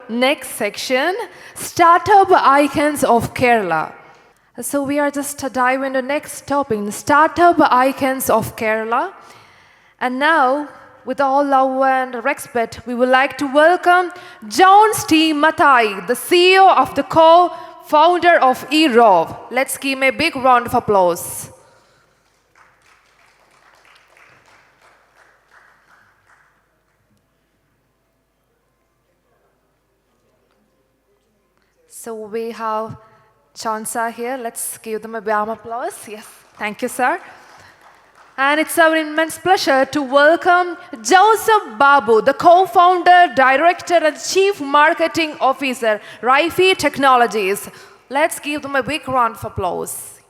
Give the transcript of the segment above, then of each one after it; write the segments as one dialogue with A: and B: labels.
A: next section, Startup Icons of Kerala. So we are just diving into next topic, Startup Icons of Kerala. And now, with all love and respect, we would like to welcome John T. Mathai, the CEO of the co-founder of eRov. Let's give him a big round of applause. So we have Chansa here. Let's give them a warm applause. Yes, thank you, sir. And it's our immense pleasure to welcome Joseph Babu, the co-founder, director, and chief marketing officer, Raifi Technologies. Let's give them a big round of applause.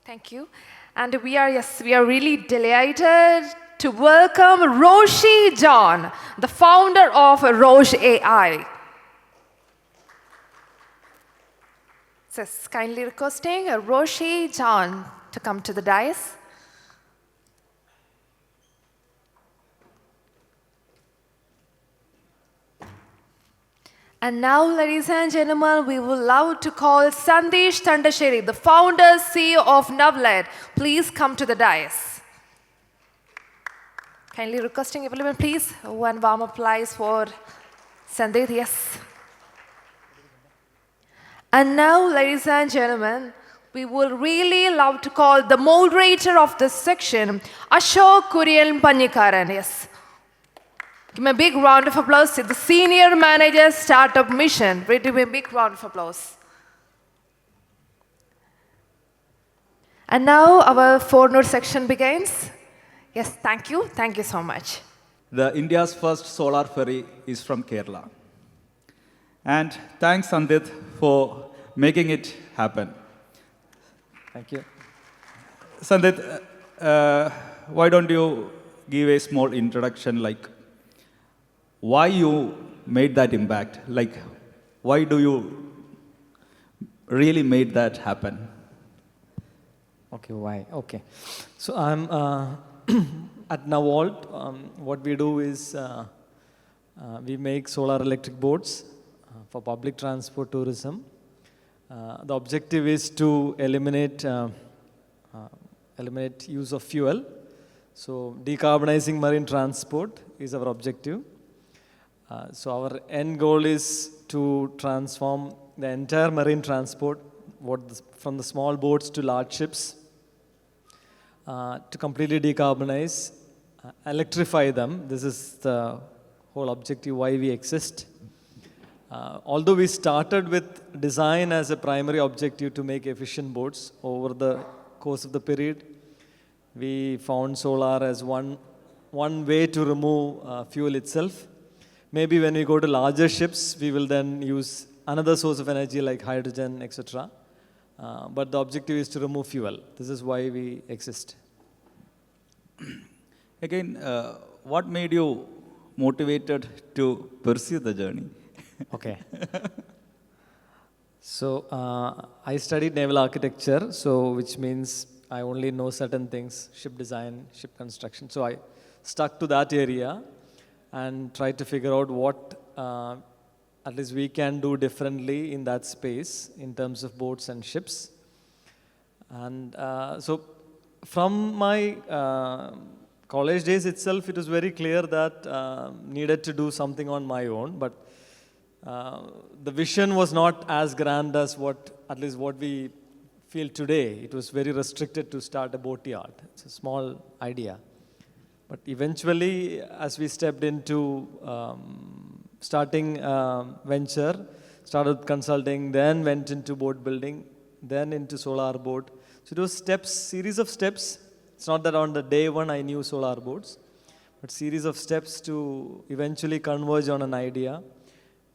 A: Thank you. And we are really delighted to welcome Roshi John, the founder of Roche AI. So kindly requesting Roshi John to come to the dais. And now, ladies and gentlemen, we would love to call Sandesh Tandasheri, the founder, CEO of Navled. Please come to the dais. Kindly requesting everyone, please, one warm applause for Sandesh. Yes. And now, ladies and gentlemen, we would really love to call the moderator of this section, Ashok Kurian Panyikaran. Yes. Give me a big round of applause to the Senior Manager Startup Mission. Give me a big round of applause. And now our four-note section begins. Yes, thank you. Thank you so much.
B: The India's first solar ferry is from Kerala. And thanks, Sandit, for making it happen.
C: Thank you.
B: Sandit, why don't you give a small introduction, like why you made that impact? Like, why do you really made that happen?
C: Okay, why? Okay. So I'm at Navolt. What we do is we make solar electric boats for public transport tourism. The objective is to eliminate use of fuel. So decarbonizing marine transport is our objective. So our end goal is to transform the entire marine transport, from the small boats to large ships, to completely decarbonize, electrify them. This is the whole objective why we exist. Although we started with design as a primary objective to make efficient boats, over the course of the period, we found solar as one way to remove fuel itself. Maybe when we go to larger ships, we will then use another source of energy like hydrogen, etc. But the objective is to remove fuel. This is why we exist.
B: Again, what made you motivated to pursue the journey?
C: Okay. So I studied naval architecture, which means I only know certain things, ship design, ship construction. So I stuck to that area and try to figure out what at least we can do differently in that space in terms of boats and ships. And so from my college days itself, it was very clear that needed to do something on my own, but the vision was not as grand as what we feel today. It was very restricted to start a boat yard. It's a small idea. But eventually, as we stepped into starting venture, started consulting, then went into boat building, then into solar boat. So it was series of steps. It's not that on the day one I knew solar boats, but series of steps to eventually converge on an idea,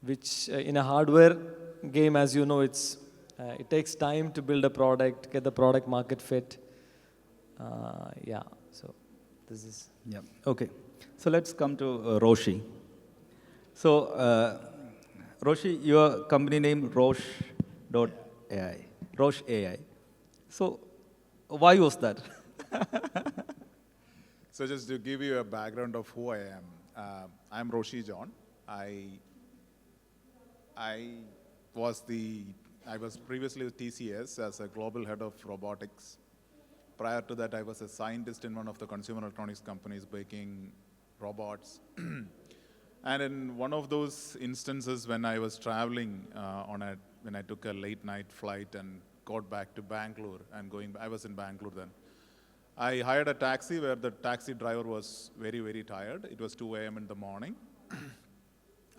C: which in a hardware game, as you know, it takes time to build a product, get the product market fit. So this is.
B: Yeah. Okay. So let's come to Roshi. So Roshi, your company name Roche.ai. Roche AI. So why was that?
D: So just to give you a background of who I am, I'm Roshi John. I was previously with TCS as a global head of robotics. Prior to that, I was a scientist in one of the consumer electronics companies making robots. And in one of those instances when I was traveling when I took a late night flight and got back to Bangalore and I was in Bangalore then. I hired a taxi where the taxi driver was very, very tired. It was 2 a.m. in the morning.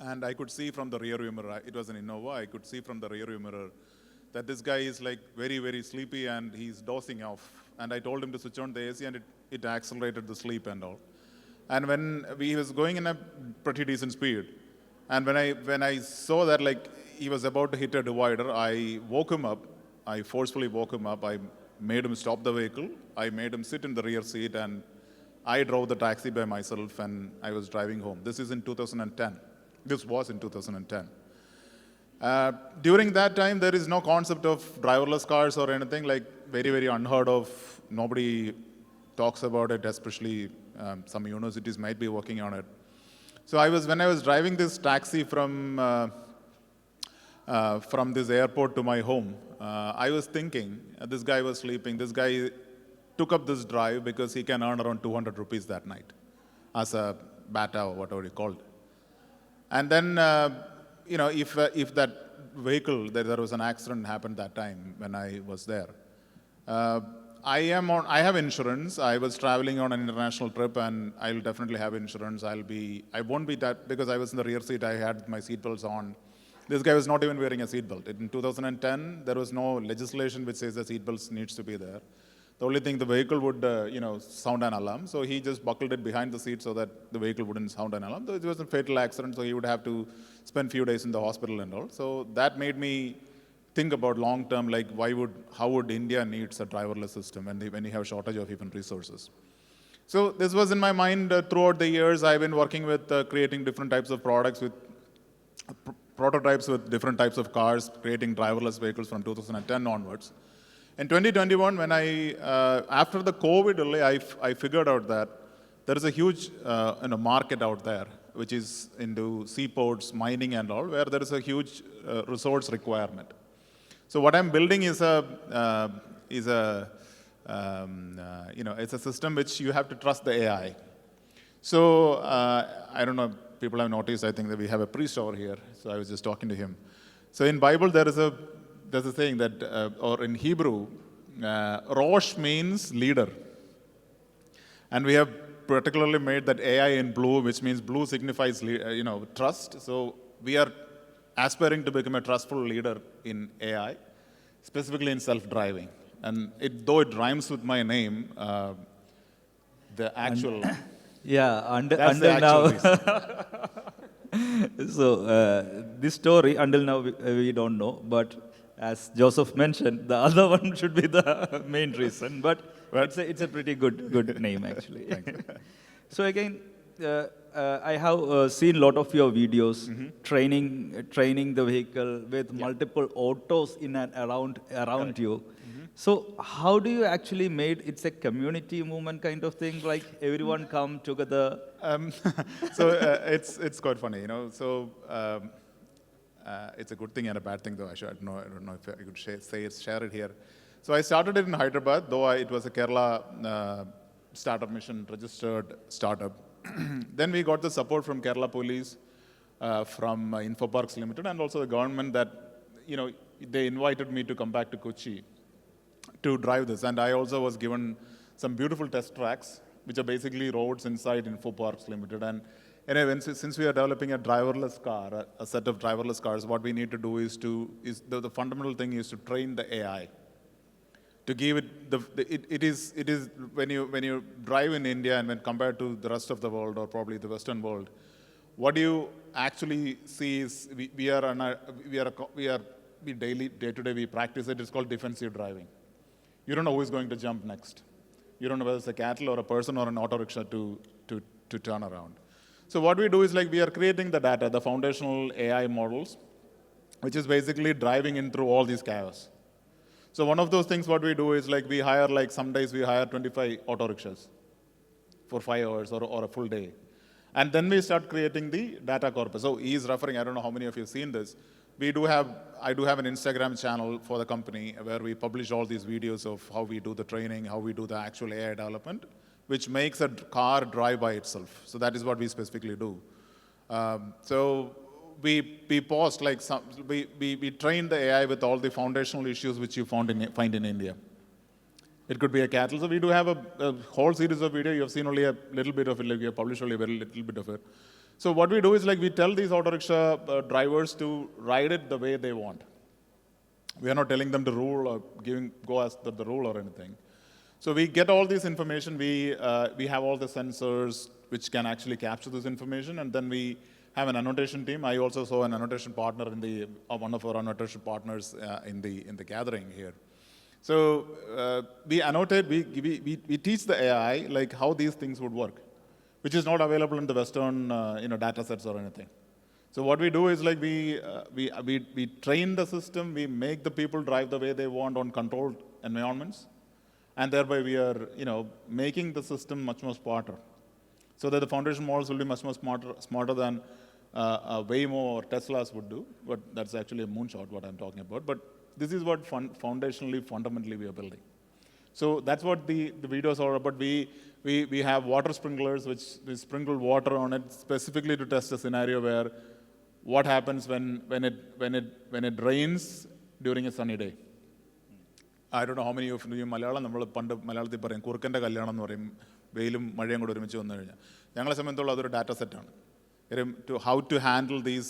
D: And I could see from the rear view mirror, it was an Innova, I could see from the rear view mirror that this guy is like very, very sleepy and he's dozing off. And I told him to switch on the AC and it accelerated the sleep and all. And when he was going in a pretty decent speed, and when I saw that like he was about to hit a divider, I woke him up. I forcefully woke him up. I made him stop the vehicle. I made him sit in the rear seat, and I drove the taxi by myself, and I was driving home. This is in 2010. This was in 2010. During that time, there is no concept of driverless cars or anything, like very, very unheard of. Nobody talks about it, especially some universities might be working on it. So when I was driving this taxi from this airport to my home, I was thinking, this guy was sleeping. This guy took up this drive because he can earn around 200 rupees that night as a bata or whatever you called. And then, if that vehicle, there was an accident happened that time when I was there. I have insurance. I was traveling on an international trip, and I'll definitely have insurance. I won't be that, because I was in the rear seat, I had my seatbelts on. This guy was not even wearing a seatbelt. In 2010, there was no legislation which says the seatbelts needs to be there. The only thing, the vehicle would, sound an alarm. So he just buckled it behind the seat so that the vehicle wouldn't sound an alarm. So it was a fatal accident, so he would have to spend a few days in the hospital and all. So that made me think about long term, like how would India needs a driverless system when you have shortage of even resources. So this was in my mind throughout the years. I've been working with creating different types of products with prototypes with different types of cars, creating driverless vehicles from 2010 onwards. In 2021, when after the COVID delay, I figured out that there is a huge market out there, which is into seaports, mining and all, where there is a huge resource requirement. So what I'm building is it's a system which you have to trust the AI. So I don't know, people have noticed, I think that we have a priest over here. So I was just talking to him. So in Bible, there's a saying that, or in Hebrew, Rosh means leader. And we have particularly made that AI in blue, which means blue signifies, trust. So we are aspiring to become a trustful leader in AI, specifically in self-driving. And though it rhymes with my name, the actual...
B: Yeah,
D: that's the
B: until
D: actual
B: now.
D: reason.
B: So this story, until now, we don't know. But as Joseph mentioned, the other one should be the main reason. But it's a pretty good name, actually. So again, I have seen a lot of your videos training the vehicle with multiple autos in and around you. So how do you actually it's a community movement kind of thing, like everyone come together?
D: It's quite funny, So it's a good thing and a bad thing, though. I don't know if I could share it here. So I started it in Hyderabad, though it was a Kerala startup mission registered startup. Then we got the support from Kerala Police, from Infoparks Limited, and also the government that, they invited me to come back to Kochi to drive this. And I also was given some beautiful test tracks, which are basically roads inside Infoparks Limited. And anyway, since we are developing a driverless car, a set of driverless cars, what we need to do is the fundamental thing is to train the AI. To give it it is when you drive in India and when compared to the rest of the world or probably the Western world, what you actually see is day to day we practice it. It's called defensive driving. You don't know who is going to jump next. You don't know whether it's a cattle or a person or an auto rickshaw to turn around. So what we do is we are creating the data, the foundational AI models, which is basically driving in through all these chaos. So one of those things what we do is like we hire, like some days we hire 25 auto rickshaws for 5 hours or a full day. And then we start creating the data corpus. So he's referring, I don't know how many of you have seen this. I do have an Instagram channel for the company where we publish all these videos of how we do the training, how we do the actual AI development, which makes a car drive by itself. So that is what we specifically do. So we post like we train the AI with all the foundational issues which you find in India. It could be a cattle. So we do have a whole series of video. You have seen only a little bit of it. Like we have published only a very little bit of it. So what we do is like we tell these auto rickshaw drivers to ride it the way they want. We are not telling them to rule or go as the rule or anything. So we get all this information. We have all the sensors which can actually capture this information, and then we have an annotation team. I also saw an annotation partner in one of our annotation partners in the gathering here. So we annotate. We teach the AI like how these things would work, which is not available in the Western data sets or anything. So what we do is like we train the system. We make the people drive the way they want on controlled environments, and thereby we are making the system much more smarter, so that the foundation models will be much more smarter than Waymo or Teslas would do. But that's actually a moonshot what I'm talking about. But this is what fundamentally we are building. So that's what the videos are about. We have water sprinklers which we sprinkle water on it specifically to test a scenario where what happens when it rains during a sunny day. I don't know how many of you Malayalam, നമ്മൾ പണ്ട് മലയാളത്തിൽ പറയും കുറുക്കൻ്റെ കല്യാണം എന്ന് പറയും, വെയിലും മഴയും കൂടെ ഒരുമിച്ച് വന്നു കഴിഞ്ഞാൽ. ഞങ്ങളെ സംബന്ധിച്ചുള്ള അതൊരു ഡാറ്റ സെറ്റാണ്. How to handle these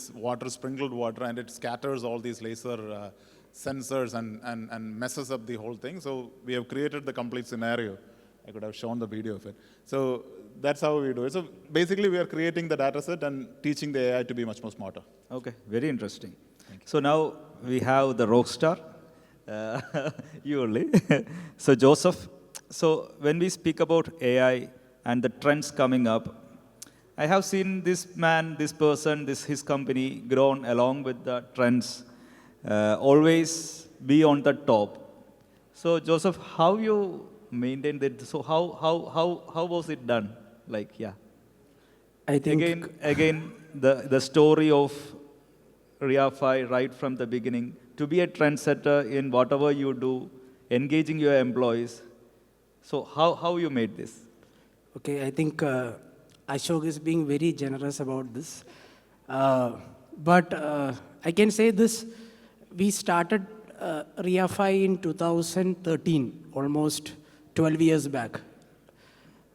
D: sprinkled water, and it scatters all these laser sensors and messes up the whole thing. So we have created the complete scenario. I could have shown the video of it. So that's how we do it. So basically we are creating the data set and teaching the AI to be much more smarter.
B: Okay, very interesting. So now we have the rock star, you only. So Joseph, so when we speak about AI and the trends coming up, I have seen this man, this person, his company grown along with the trends, always be on the top. So Joseph, how you maintained it? So how was it done? Like, yeah.
E: I think
B: Again, the story of Reafy right from the beginning, to be a trendsetter in whatever you do, engaging your employees. So how you made this?
E: okay, I think Ashok is being very generous about this. But I can say this, we started Reafy in 2013, almost 12 years back.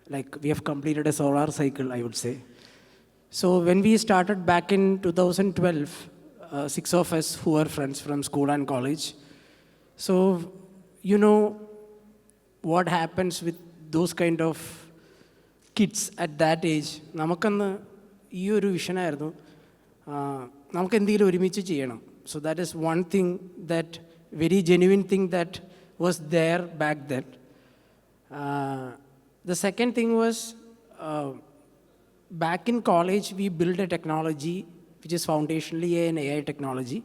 E: Like we have completed a solar cycle, I would say. So when we started back in 2012, 6 of us who were friends from school and college. So you know what happens with those kind of kids at that age. നമുക്കന്ന് ഈ ഒരു വിഷനായിരുന്നു, നമുക്ക് എന്തെങ്കിലും ഒരുമിച്ച് ചെയ്യണം. So that is one thing, that very genuine thing that was there back then. The second thing was, back in college we built a technology which is foundationally an AI technology.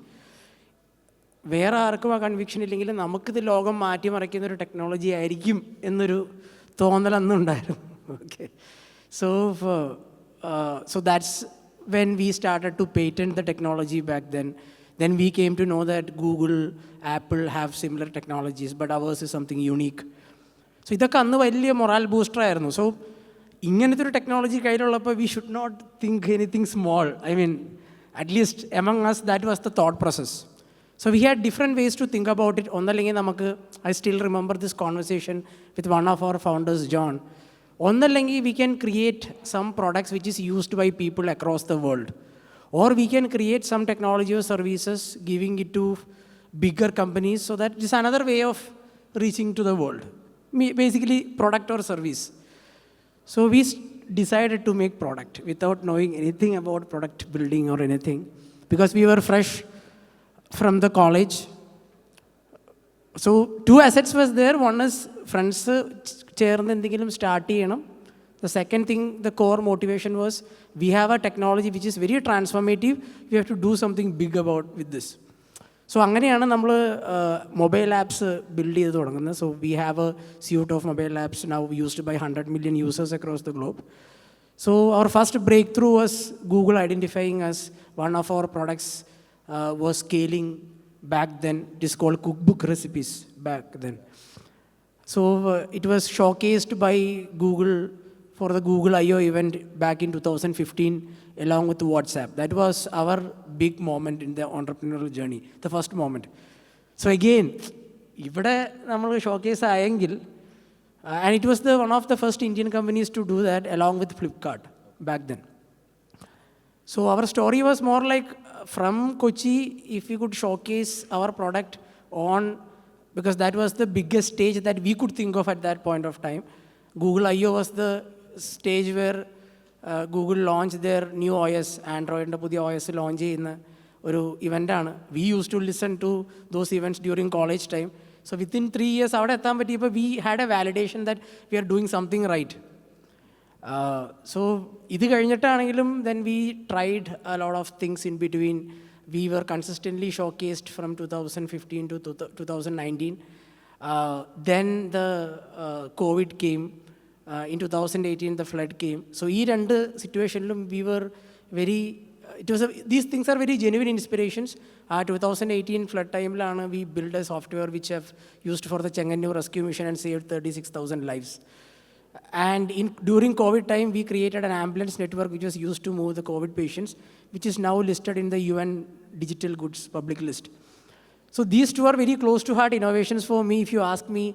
E: വേറെ ആർക്കും ആ conviction ഇല്ലെങ്കിലും നമുക്കിത് ലോകം മാറ്റിമറിക്കുന്ന ഒരു technology ആയിരിക്കും എന്നൊരു തോന്നൽ അന്നുണ്ടായിരുന്നു. Okay, so that's when we started to patent the technology back then. Then we came to know that Google, Apple have similar technologies, but ours is something unique. So ഇതൊക്കെ അന്ന് വലിയ മൊറാൽ ബൂസ്റ്റർ ആയിരുന്നു. So ഇങ്ങനത്തെ ഒരു technology കയ്യിലുള്ളപ്പോൾ we should not think anything small. I mean, at least among us that was the thought process. So we had different ways to think about it. ഒന്നല്ലെങ്കിൽ നമുക്ക്, I still remember this conversation with one of our founders, John. ഒന്നല്ലെങ്കിൽ we can create some products which is used by people across the world, or we can create some technology or services giving it to bigger companies, so that is another way of reaching to the world. Basically product or service. So we decided to make product without knowing anything about product building or anything, because we were fresh from the college. So 2 assets was there. One is friends ചേർന്ന് എന്തെങ്കിലും start ചെയ്യണം. The second thing, the core motivation was, we have a technology which is very transformative. We have to do something big about with this. So അങ്ങനെയാണ് നമ്മൾ mobile apps build ചെയ്ത് തുടങ്ങുന്നത്. So we have a suite of mobile apps now used by 100 million users across the globe. So our first breakthrough was Google identifying us. One of our products was scaling back then. It is called Cookbook Recipes back then. So it was showcased by Google for the Google I/O event back in 2015 along with WhatsApp. That was our big moment in the entrepreneurial journey, the first moment. So again, ഇവിടെ നമ്മൾ showcase ആയെങ്കിൽ and it was one of the first Indian companies to do that along with Flipkart back then. So our story was more like from Kochi, if we could showcase our product on, because that was the biggest stage that we could think of at that point of time. Google I/O was the stage where Google launched their new OS, Android പുതിയ OS launch ചെയ്യുന്ന ഒരു ഇവൻ്റാണ്. We used to listen to those events during college time. So within 3 years അവിടെ എത്താൻ പറ്റിയപ്പോൾ we had a validation that we are doing something right. So ഇത് കഴിഞ്ഞിട്ടാണെങ്കിലും then we tried a lot of things in between. We were consistently showcased from 2015 to 2019. Then the COVID came. In 2018 the flood came. So ഈ രണ്ട് സിറ്റുവേഷനിലും we were very, these things are very genuine inspirations. 2018 flood timeലാണ് we built a software which have used for the Chengannur rescue mission and saved 36,000 lives. And during COVID time, we created an ambulance network which was used to move the COVID patients, which is now listed in the UN Digital Goods Public List. So these two are very close to heart innovations for me. If you ask me,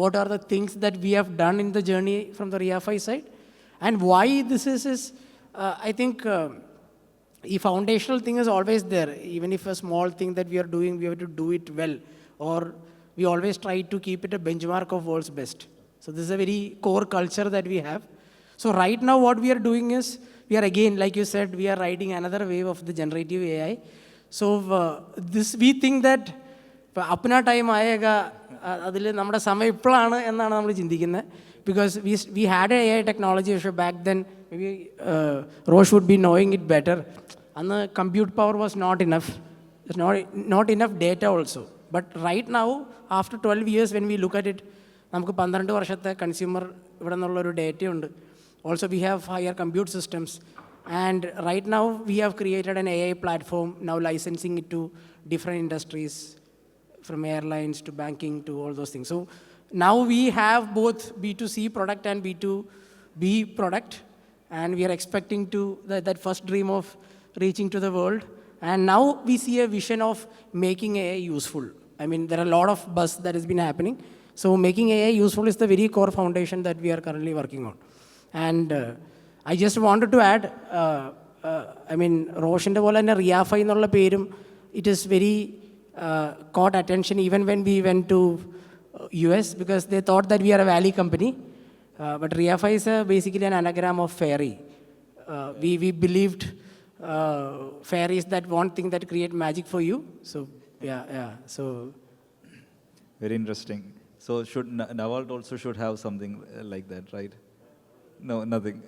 E: what are the things that we have done in the journey from the Reafy side, and why this is I think the foundational thing is always there. Even if a small thing that we are doing, we have to do it well, or we always try to keep it a benchmark of world's best. So this is a very core culture that we have. So right now what we are doing is, we are again, like you said, we are riding another wave of the generative AI. So this, we think that apna time aayega, അതിൽ നമ്മുടെ സമയം ഇപ്പോഴാണ് എന്നാണ് നമ്മൾ ചിന്തിക്കുന്നത്. Because we had a AI technology പക്ഷേ back then may be റോഷ് would be knowing it better. അന്ന് compute power was not enough, not enough data also. But right now after 12 years when we look at it, നമുക്ക് 12 വർഷത്തെ consumer ഇവിടെ നിന്നുള്ളൊരു ഡേറ്റയുണ്ട്. Also we have higher compute systems, and right now we have created an AI platform, now licensing it to different industries, from airlines to banking to all those things. So now we have both B2C product and B2B product, and we are expecting to that first dream of reaching to the world. And now we see a vision of making AI useful. I mean, there are a lot of buzz that has been happening. So making AI useful is the very core foundation that we are currently working on. And I just wanted to add, I mean, റോഷൻ്റെ പോലെ തന്നെ റിയാഫൈ എന്നുള്ള പേരും, it is very caught attention even when we went to US, because they thought that we are a valley company. But Reafy is basically an anagram of fairy. We believed fairies that one thing that create magic for you. So yeah. So
B: Very interesting. So should Nawalt also should have something like that, right? No, nothing.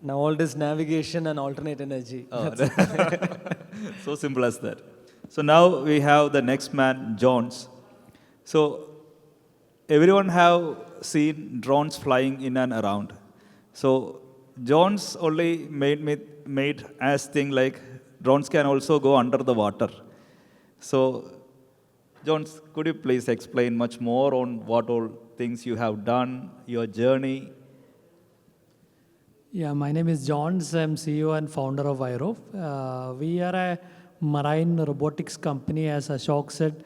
C: Nawalt is navigation and alternate energy.
B: Oh, so simple as that. So now we have the next man, Jones. So everyone have seen drones flying in and around. So Jones only made as thing like drones can also go under the water. So Jones, could you please explain much more on what all things you have done, your journey?
F: Yeah, my name is Johns. I'm CEO and founder of Aerof. We are a marine robotics company. As Ashok said,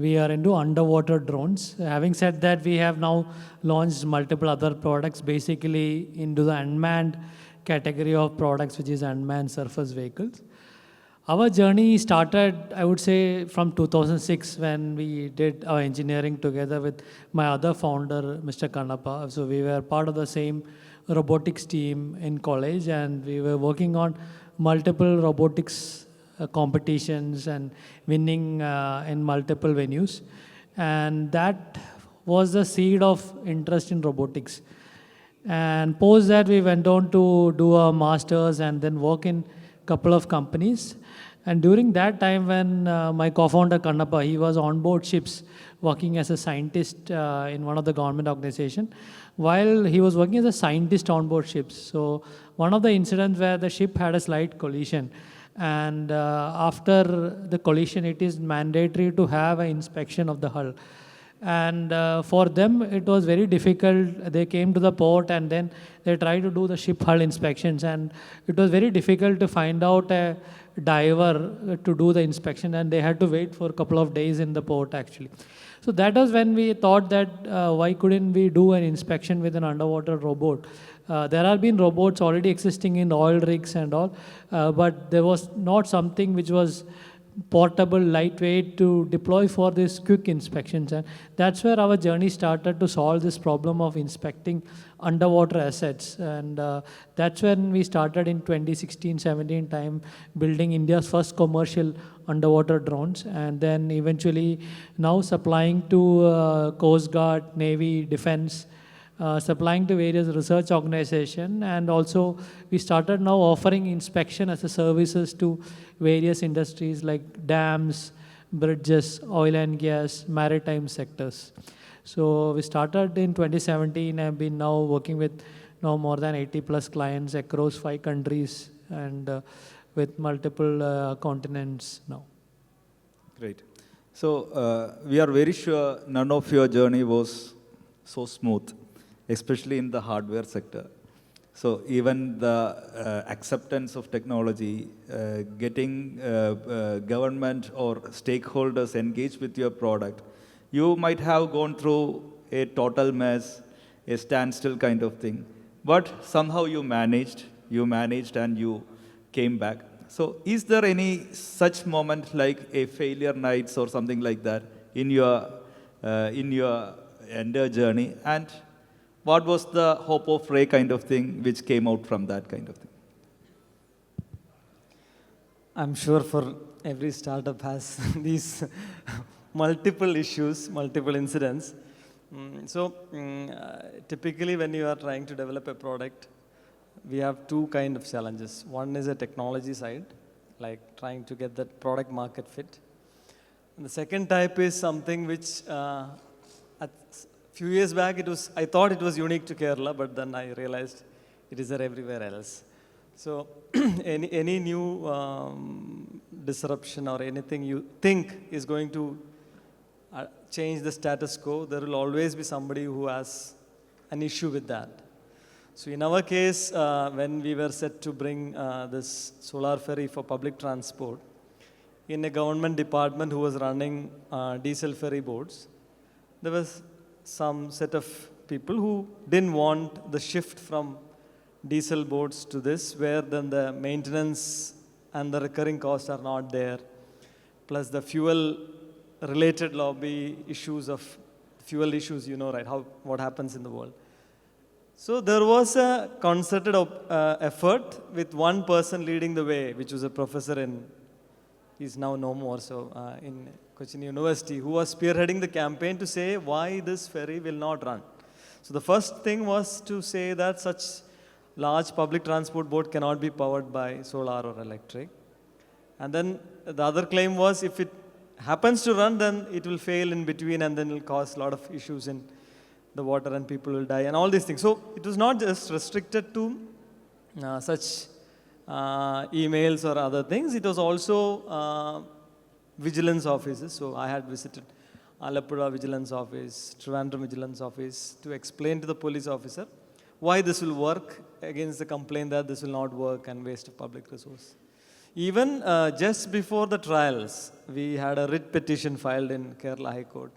F: we are into underwater drones. Having said that, we have now launched multiple other products, basically into the unmanned category of products, which is unmanned surface vehicles. Our journey started, I would say, from 2006 when we did our engineering together with my other founder, Mr. Kannappa. So we were part of the same robotics team in college, and we were working on multiple robotics competitions and winning in multiple venues. And that was the seed of interest in robotics. And post that, we went on to do a master's and then work in couple of companies. And during that time when my co-founder Kannappa, he was on board ships working as a scientist in one of the government organization. While he was working as a scientist on board ships, so one of the incidents where the ship had a slight collision, and after the collision, it is mandatory to have an inspection of the hull. And for them, it was very difficult. They came to the port and then they tried to do the ship hull inspections. And it was very difficult to find out a diver to do the inspection. And they had to wait for a couple of days in the port, actually. So that was when we thought that why couldn't we do an inspection with an underwater robot? There have been robots already existing in oil rigs and all, but there was not something which was portable, lightweight to deploy for this quick inspections. And that's where our journey started to solve this problem of inspecting underwater assets. And that's when we started in 2016-17 time building India's first commercial underwater drones. And then eventually now supplying to Coast Guard, Navy, Defense, supplying to various research organizations, and also we started now offering inspection as a services to various industries like dams, bridges, oil and gas, maritime sectors. So we started in 2017 and have been now working with now more than 80 plus clients across 5 countries and with multiple continents now.
B: Great. So we are very sure none of your journey was so smooth, especially in the hardware sector. So even the acceptance of technology, getting government or stakeholders engaged with your product, you might have gone through a total mess, a standstill kind of thing. But somehow you managed and you came back. So is there any such moment like a failure nights or something like that in your entire journey? And what was the hope of Ray kind of thing which came out from that kind of thing?
C: I'm sure for every startup has these multiple issues, multiple incidents. Typically when you are trying to develop a product, we have 2 kind of challenges. One is a technology side, like trying to get that product market fit. And the second type is something which few years back, I thought it was unique to Kerala, but then I realized it is there everywhere else. So any new disruption or anything you think is going to change the status quo, there will always be somebody who has an issue with that. So in our case, when we were set to bring this solar ferry for public transport, in a government department who was running diesel ferry boats, there was some set of people who didn't want the shift from diesel boats to this, where then the maintenance and the recurring costs are not there, plus the fuel related lobby issues of fuel issues, you know, right, what happens in the world. So there was a concerted effort with one person leading the way, which was a professor he's now no more, so in Cochin University, who was spearheading the campaign to say why this ferry will not run. So the first thing was to say that such large public transport boat cannot be powered by solar or electric. And then the other claim was if it happens to run, then it will fail in between and then it will cause a lot of issues in the water and people will die and all these things. So it was not just restricted to such emails or other things. It was also vigilance offices. So I had visited Alappuzha Vigilance Office, Trivandrum Vigilance Office to explain to the police officer why this will work against the complaint that this will not work and waste of public resource. Even just before the trials, we had a writ petition filed in Kerala High Court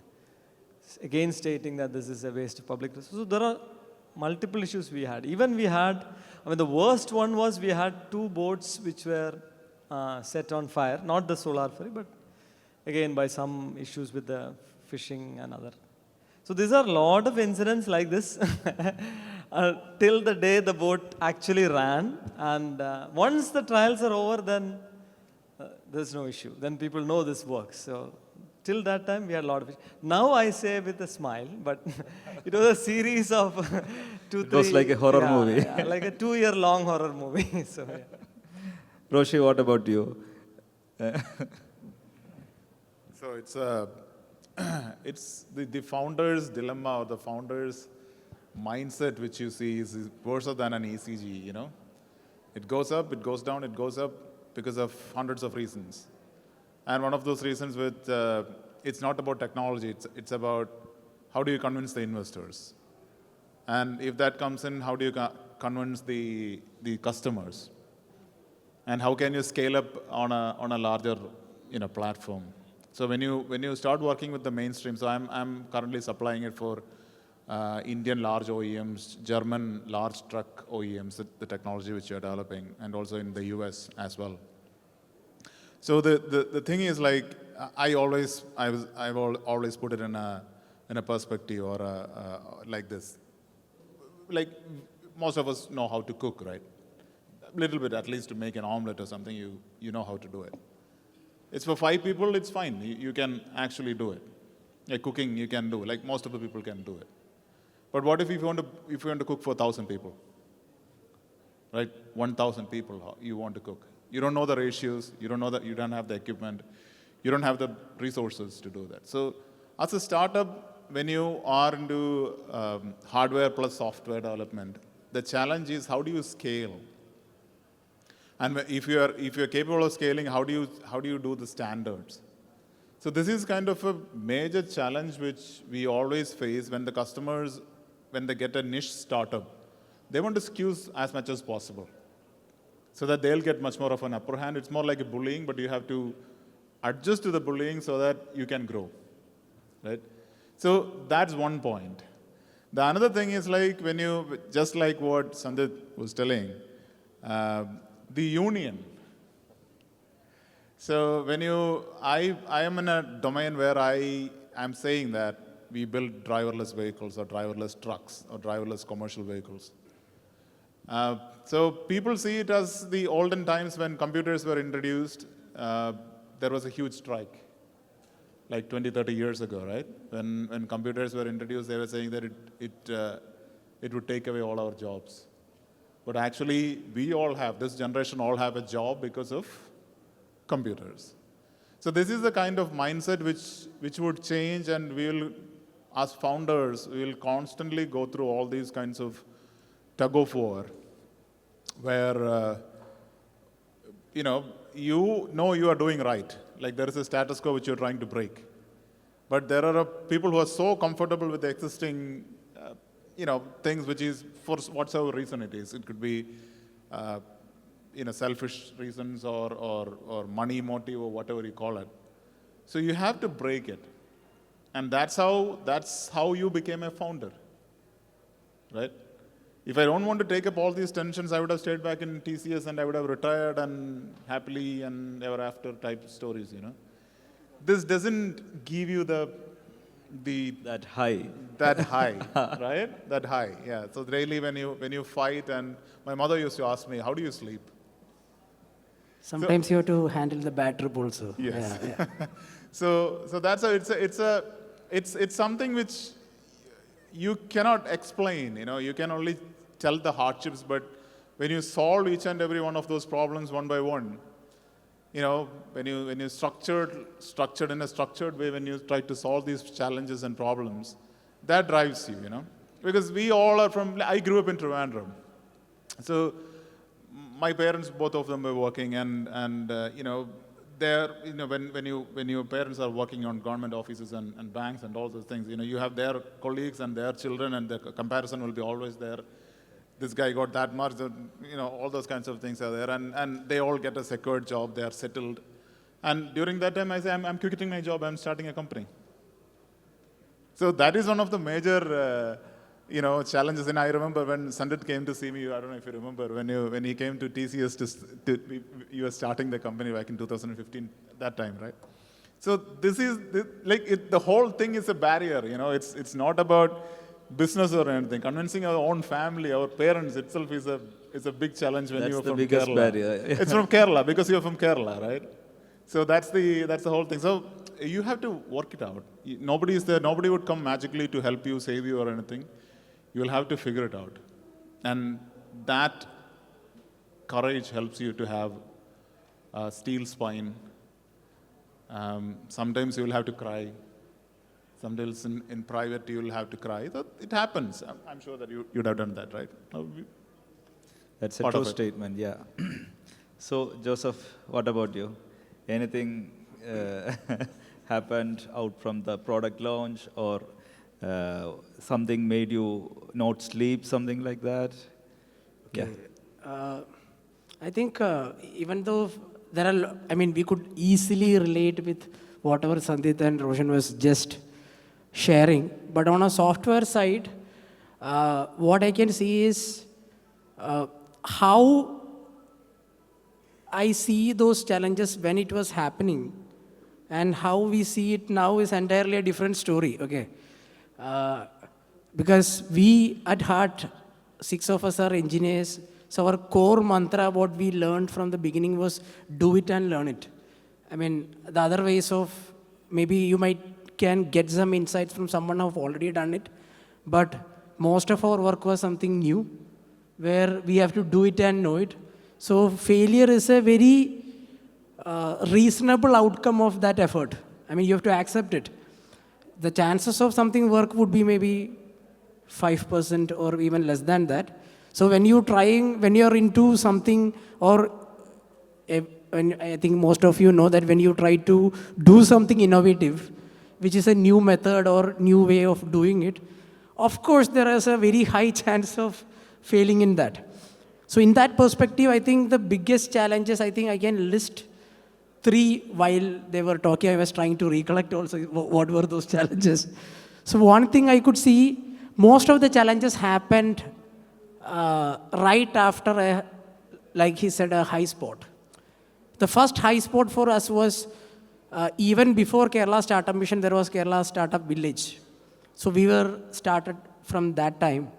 C: again stating that this is a waste of public resources. So there are multiple issues we had. Even we had, the worst one was we had 2 boats which were set on fire, not the solar ferry, but again by some issues with the fishing and other. So these are a lot of incidents like this till the day the boat actually ran. And once the trials are over, then there's no issue. Then people know this works. So till that time, we had a lot of issues. Now I say with a smile, but it was a series of 2, 3.
B: It was like a horror movie.
C: Yeah, like a 2-year-long horror movie. So, yeah.
B: Roshi, what about you?
D: So it's the founder's dilemma or the founder's mindset which you see is worse than an ECG, you know. It goes up, it goes down, it goes up because of hundreds of reasons. And one of those reasons it's not about technology, it's about how do you convince the investors? And if that comes in, how do you convince the customers? And how can you scale up on a larger platform? So when you start working with the mainstream, so I'm currently supplying it for Indian large OEMs, German large truck OEMs, the technology which you're developing, and also in the US as well. So the thing is, like, I've always put it in a perspective or like this. Like, most of us know how to cook, right? A little bit, at least, to make an omelette or something, you know how to do it. It's for 5 people, it's fine. You can actually do it. Like cooking, you can do. Like most of the people can do it. But what if you want to cook for 1,000 people, right? 1,000 people you want to cook. You don't know the ratios. You don't have the equipment. You don't have the resources to do that. So, as a startup, when you are into hardware plus software development, the challenge is how do you scale? And if you're capable of scaling, how do you do the standards? So this is kind of a major challenge which we always face when the customers, when they get a niche startup, they want to skew as much as possible so that they'll get much more of an upper hand. It's more like a bullying, but you have to adjust to the bullying so that you can grow, right? So that's one point. The another thing is, like, when you, just like what Sandit was telling, the union. So when I am in a domain where I am saying that we build driverless vehicles or driverless trucks or driverless commercial vehicles. So people see it as the olden times when computers were introduced. There was a huge strike, like 20, 30 years ago, right? When computers were introduced, they were saying that it would take away all our jobs. But actually, this generation all have a job because of computers. So this is the kind of mindset which would change, and we will, as founders, we will constantly go through all these kinds of tug of war, where you know you are doing right. Like, there is a status quo which you're trying to break. But there are people who are so comfortable with the existing things, which is for whatsoever reason it is. It could be selfish reasons or money motive or whatever you call it. So you have to break it. And that's how you became a founder, right? If I don't want to take up all these tensions, I would have stayed back in TCS and I would have retired and happily and ever after type stories, This doesn't give you
B: that high.
D: That high, right? That high, yeah. So daily when you fight, and my mother used to ask me, how do you sleep?
E: Sometimes you have to handle the bad trip also.
D: Yes.
E: Yeah.
D: So that's it's something which you cannot explain. You can only tell the hardships, but when you solve each and every one of those problems one by one, when you structured in a structured way, when you try to solve these challenges and problems, that drives you, Because we all are I grew up in Trivandrum. So my parents, both of them were working, and when your parents are working on government offices and banks and all those things, you have their colleagues and their children, and the comparison will be always there. This guy got that much, all those kinds of things are there, and they all get a secured job, they are settled. And during that time, I say, I'm quitting my job, I'm starting a company. So that is one of the major, challenges. And I remember when Sandit came to see me, I don't know if you remember, when he came to TCS, you were starting the company back in 2015, that time, right? So this is, the whole thing is a barrier, it's not about business or anything. Convincing our own family, our parents itself is a big challenge when you're from Kerala. That's the biggest barrier. It's from Kerala, because you're from Kerala, right? So that's the whole thing. So you have to work it out. Nobody is there. Nobody would come magically to help you, save you, or anything. You will have to figure it out. And that courage helps you to have steel spine. Sometimes you will have to cry. Sometimes in private you will have to cry. It happens. I'm sure that you'd have done that, right?
B: That's a
D: Part
B: true
D: of it.
B: statement, yeah. So, Joseph, what about you? Anything happened out from the product launch, or something made you not sleep, something like that?
E: Okay. I think even though there are, we could easily relate with whatever Sandit and Roshan was just sharing. But on a software side, what I can see is how I see those challenges when it was happening and how we see it now is entirely a different story, okay? Because we at heart, 6 of us are engineers, so our core mantra, what we learned from the beginning was do it and learn it. The other ways of, maybe you can get some insights from someone who have already done it, but most of our work was something new, where we have to do it and know it. So failure is a very reasonable outcome of that effort. You have to accept it. The chances of something work would be maybe 5% or even less than that. So when you're into something, or I think most of you know that when you try to do something innovative, which is a new method or new way of doing it, of course there is a very high chance of failing in that. So in that perspective, I think the biggest challenges, I think I can list 3 while they were talking. I was trying to recollect also what were those challenges. So one thing I could see, most of the challenges happened right after like he said, a high spot. The first high spot for us was even before Kerala Startup Mission, there was Kerala Startup Village. So we were started from that time.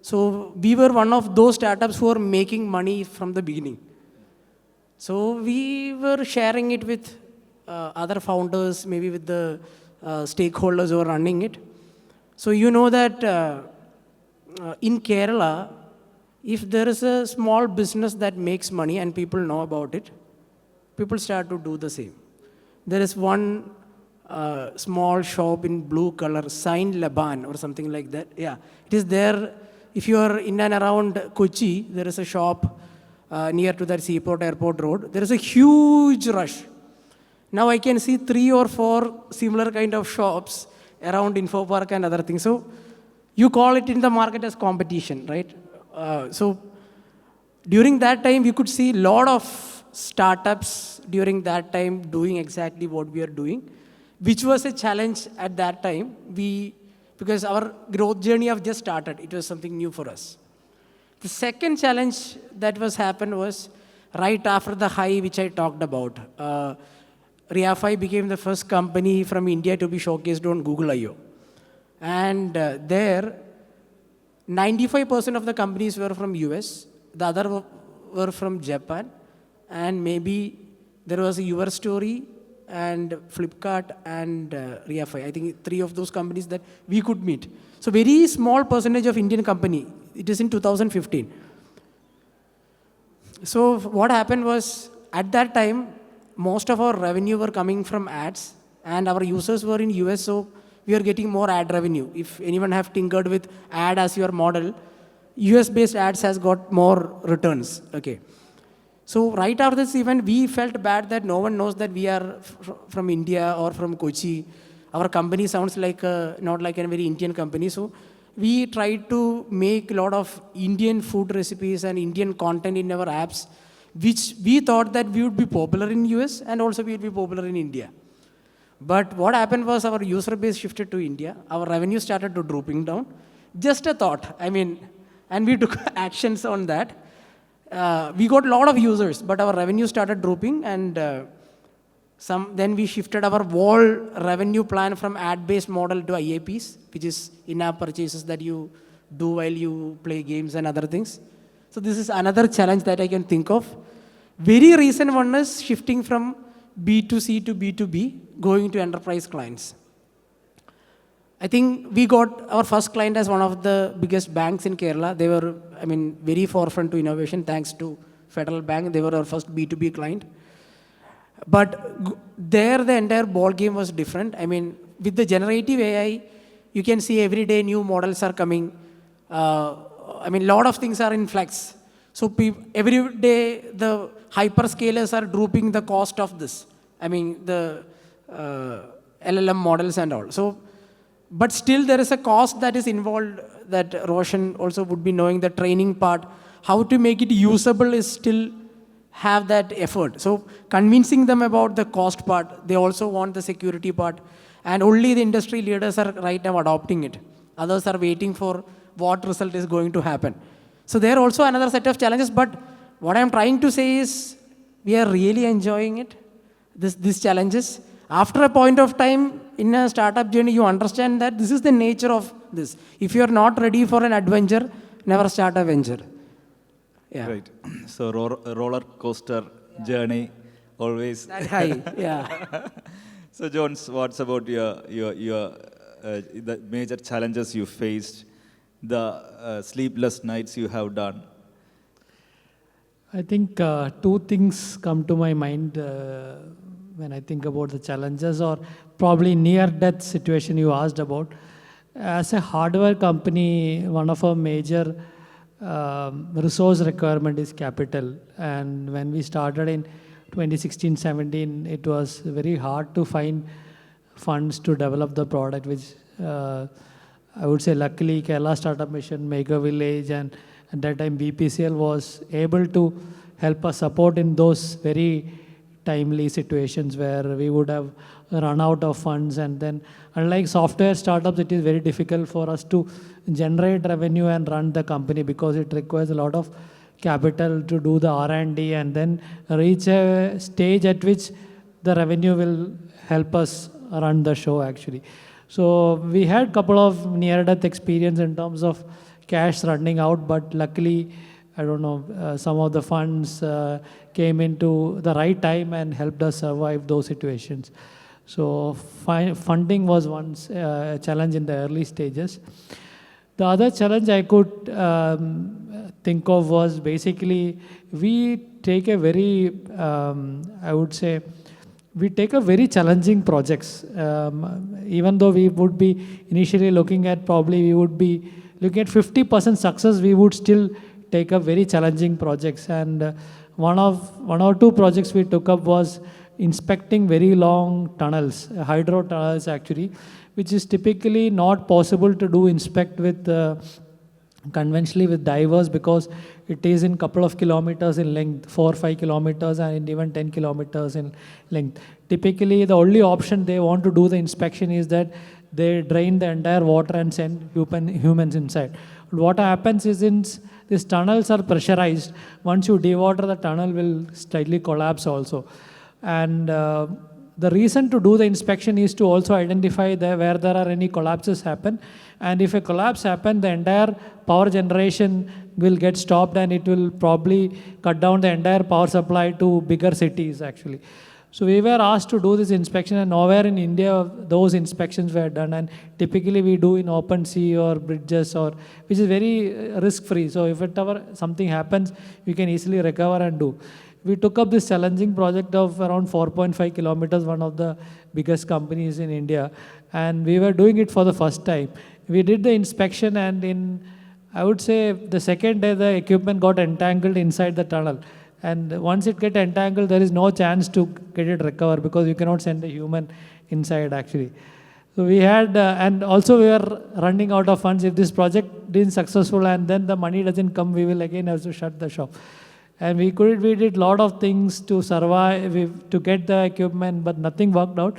E: So we were one of those startups who were making money from the beginning. So we were sharing it with other founders, maybe with the stakeholders who are running it. So you know that in Kerala, if there is a small business that makes money and people know about it, people start to do the same. There is one small shop in blue color, Saint Laban or something like that. Yeah, it is there. If you are in and around Kochi, there is a shop near to that Seaport Airport Road. There is a huge rush. Now I can see 3 or 4 similar kind of shops around Info Park and other things. So you call it in the market as competition, right? So during that time, we could see a lot of startups during that time doing exactly what we are doing, which was a challenge at that time. Because our growth journey have just started. It was something new for us. The second challenge that happened was right after the high, which I talked about. Reafy became the first company from India to be showcased on Google I/O. And there, 95% of the companies were from US, the other were from Japan, and maybe there was a Your Story and Flipkart and Reafy. I think 3 of those companies that we could meet. So very small percentage of Indian company. It is in 2015. So what happened was, at that time, most of our revenue were coming from ads, and our users were in US, so we are getting more ad revenue. If anyone have tinkered with ad as your model, US-based ads has got more returns. Okay. So right after this event, we felt bad that no one knows that we are from India or from Kochi. Our company sounds like not like a very Indian company. So we tried to make a lot of Indian food recipes and Indian content in our apps, which we thought that we would be popular in US and also we would be popular in India. But what happened was our user base shifted to India. Our revenue started to dropping down. Just a thought. And we took actions on that. We got a lot of users, but our revenue started dropping, and then we shifted our whole revenue plan from ad-based model to IAPs, which is in-app purchases that you do while you play games and other things. So this is another challenge that I can think of. Very recent one is shifting from B2C to B2B, going to enterprise clients. I think we got our first client as one of the biggest banks in Kerala. They were, very forefront to innovation thanks to Federal Bank. They were our first B2B client. But there, the entire ball game was different. I mean, with the generative AI, you can see every day new models are coming. I mean, a lot of things are in flux. So every day, the hyperscalers are drooping the cost of this. I mean, the LLM models and all. So, but still, there is a cost that is involved that Roshan also would be knowing the training part. How to make it usable is still have that effort. So convincing them about the cost part, they also want the security part. And only the industry leaders are right now adopting it. Others are waiting for what result is going to happen. So there are also another set of challenges, but what I'm trying to say is we are really enjoying it, these challenges. After a point of time in a startup journey, you understand that this is the nature of this. If you are not ready for an adventure, never start a venture. Yeah.
B: Right. So roller coaster journey, always.
E: That high, yeah.
B: So Jones, what's about your the major challenges you faced, the sleepless nights you have done?
F: I think two things come to my mind when I think about the challenges or probably near-death situation you asked about. As a hardware company, one of our major resource requirement is capital. And when we started in 2016-17, it was very hard to find funds to develop the product, which I would say luckily Kerala Startup Mission, Mega Village, and at that time BPCL was able to help us support in those very timely situations where we would have run out of funds. And then unlike software startups, it is very difficult for us to generate revenue and run the company because it requires a lot of capital to do the R&D and then reach a stage at which the revenue will help us run the show actually. So we had a couple of near-death experience in terms of cash running out, but luckily, I don't know, some of the funds came into the right time and helped us survive those situations. So funding was one challenge in the early stages. The other challenge I could think of was basically we take a very, I would say, we take a very challenging projects. Even though we would be initially looking at probably we would be looking at 50% success, we would still take up very challenging projects. And one or two projects we took up was inspecting very long tunnels, hydro tunnels actually, which is typically not possible to do inspect with conventionally with divers because it is in couple of kilometers in length, 4 or 5 kilometers and even 10 kilometers in length. Typically, the only option they want to do the inspection is that they drain the entire water and send humans inside. What happens is these tunnels are pressurized. Once you dewater, the tunnel will slightly collapse also. And the reason to do the inspection is to also identify where there are any collapses happen. And if a collapse happens, the entire power generation will get stopped and it will probably cut down the entire power supply to bigger cities actually. So we were asked to do this inspection and nowhere in India those inspections were done, and typically we do in open sea or bridges which is very risk-free. So if something happens, you can easily recover and do. We took up this challenging project of around 4.5 kilometers, one of the biggest companies in India, and we were doing it for the first time. We did the inspection and I would say the second day the equipment got entangled inside the tunnel. And once it gets entangled, there is no chance to get it recovered because you cannot send a human inside actually. So we had, and also we were running out of funds. If this project isn't successful and then the money doesn't come, we will again have to shut the shop. And we did a lot of things to survive, to get the equipment, but nothing worked out.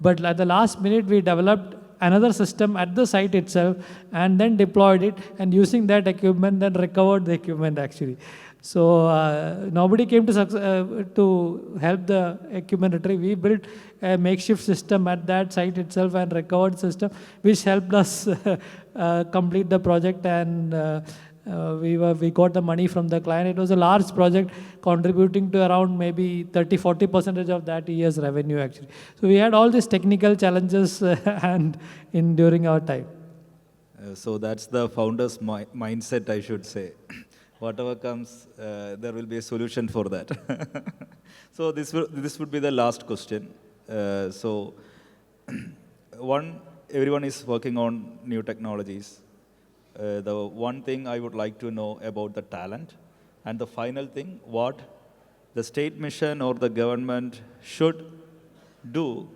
F: But at the last minute, we developed another system at the site itself and then deployed it, and using that equipment, then recovered the equipment actually. So nobody came to help the equipment retrieve. We built a makeshift system at that site itself and recovered system, which helped us complete the project, and we got the money from the client. It was a large project contributing to around maybe 30-40% of that year's revenue actually. So we had all these technical challenges during our time.
B: So that's the founder's mindset, I should say. whatever comes, there will be a solution for that. So this would be the last question. So everyone is working on new technologies. The one thing I would like to know about the talent, and the final thing, what the state mission or the government should do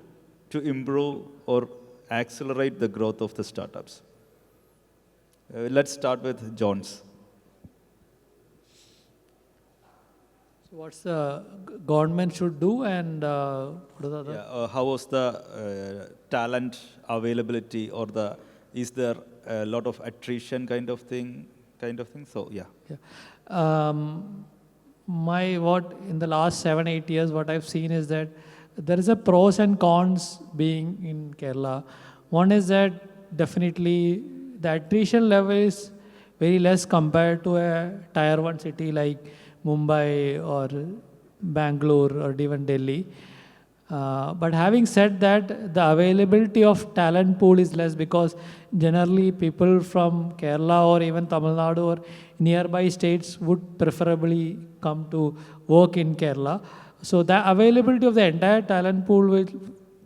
B: to improve or accelerate the growth of the startups. Let's start with Jones.
F: So what's the government should do, and what are the other?
B: Yeah, how was the talent availability, or is there a lot of attrition kind of thing? So yeah.
F: Yeah. What in the last 7-8 years, what I've seen is that there is a pros and cons being in Kerala. One is that definitely the attrition level is very less compared to a tier 1 city like Mumbai or Bangalore or even Delhi. But having said that, the availability of talent pool is less because generally people from Kerala or even Tamil Nadu or nearby states would preferably come to work in Kerala. So the availability of the entire talent pool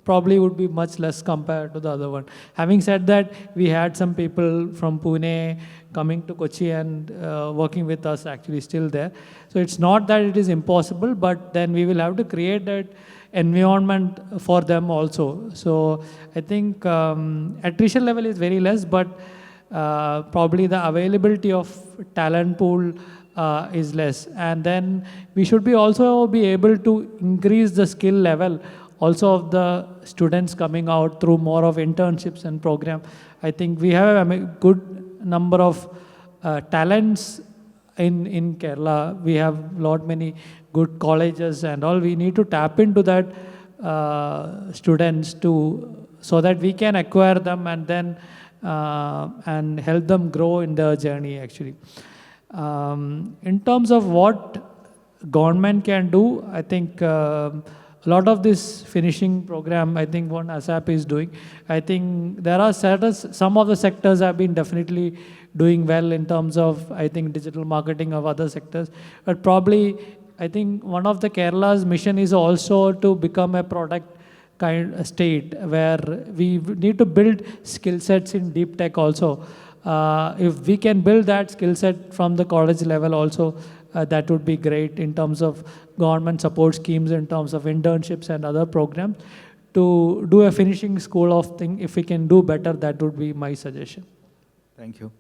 F: probably would be much less compared to the other one. Having said that, we had some people from Pune coming to Kochi and working with us actually still there. So it's not that it is impossible, but then we will have to create that environment for them also. So I think attrition level is very less, but probably the availability of talent pool is less. And then we should also be able to increase the skill level also of the students coming out through more of internships and program. I think we have a good number of talents in Kerala. We have many good colleges and all. We need to tap into that students so that we can acquire them and then and help them grow in their journey actually. In terms of what government can do, I think a lot of this finishing program, I think what ASAP is doing, I think there are some of the sectors have been definitely doing well in terms of, I think, digital marketing of other sectors. But probably, I think one of the Kerala's mission is also to become a product kind of state where we need to build skill sets in deep tech also. If we can build that skill set from the college level also, that would be great in terms of government support schemes, in terms of internships and other programs. To do a finishing school of thing, if we can do better, that would be my suggestion.
B: Thank you.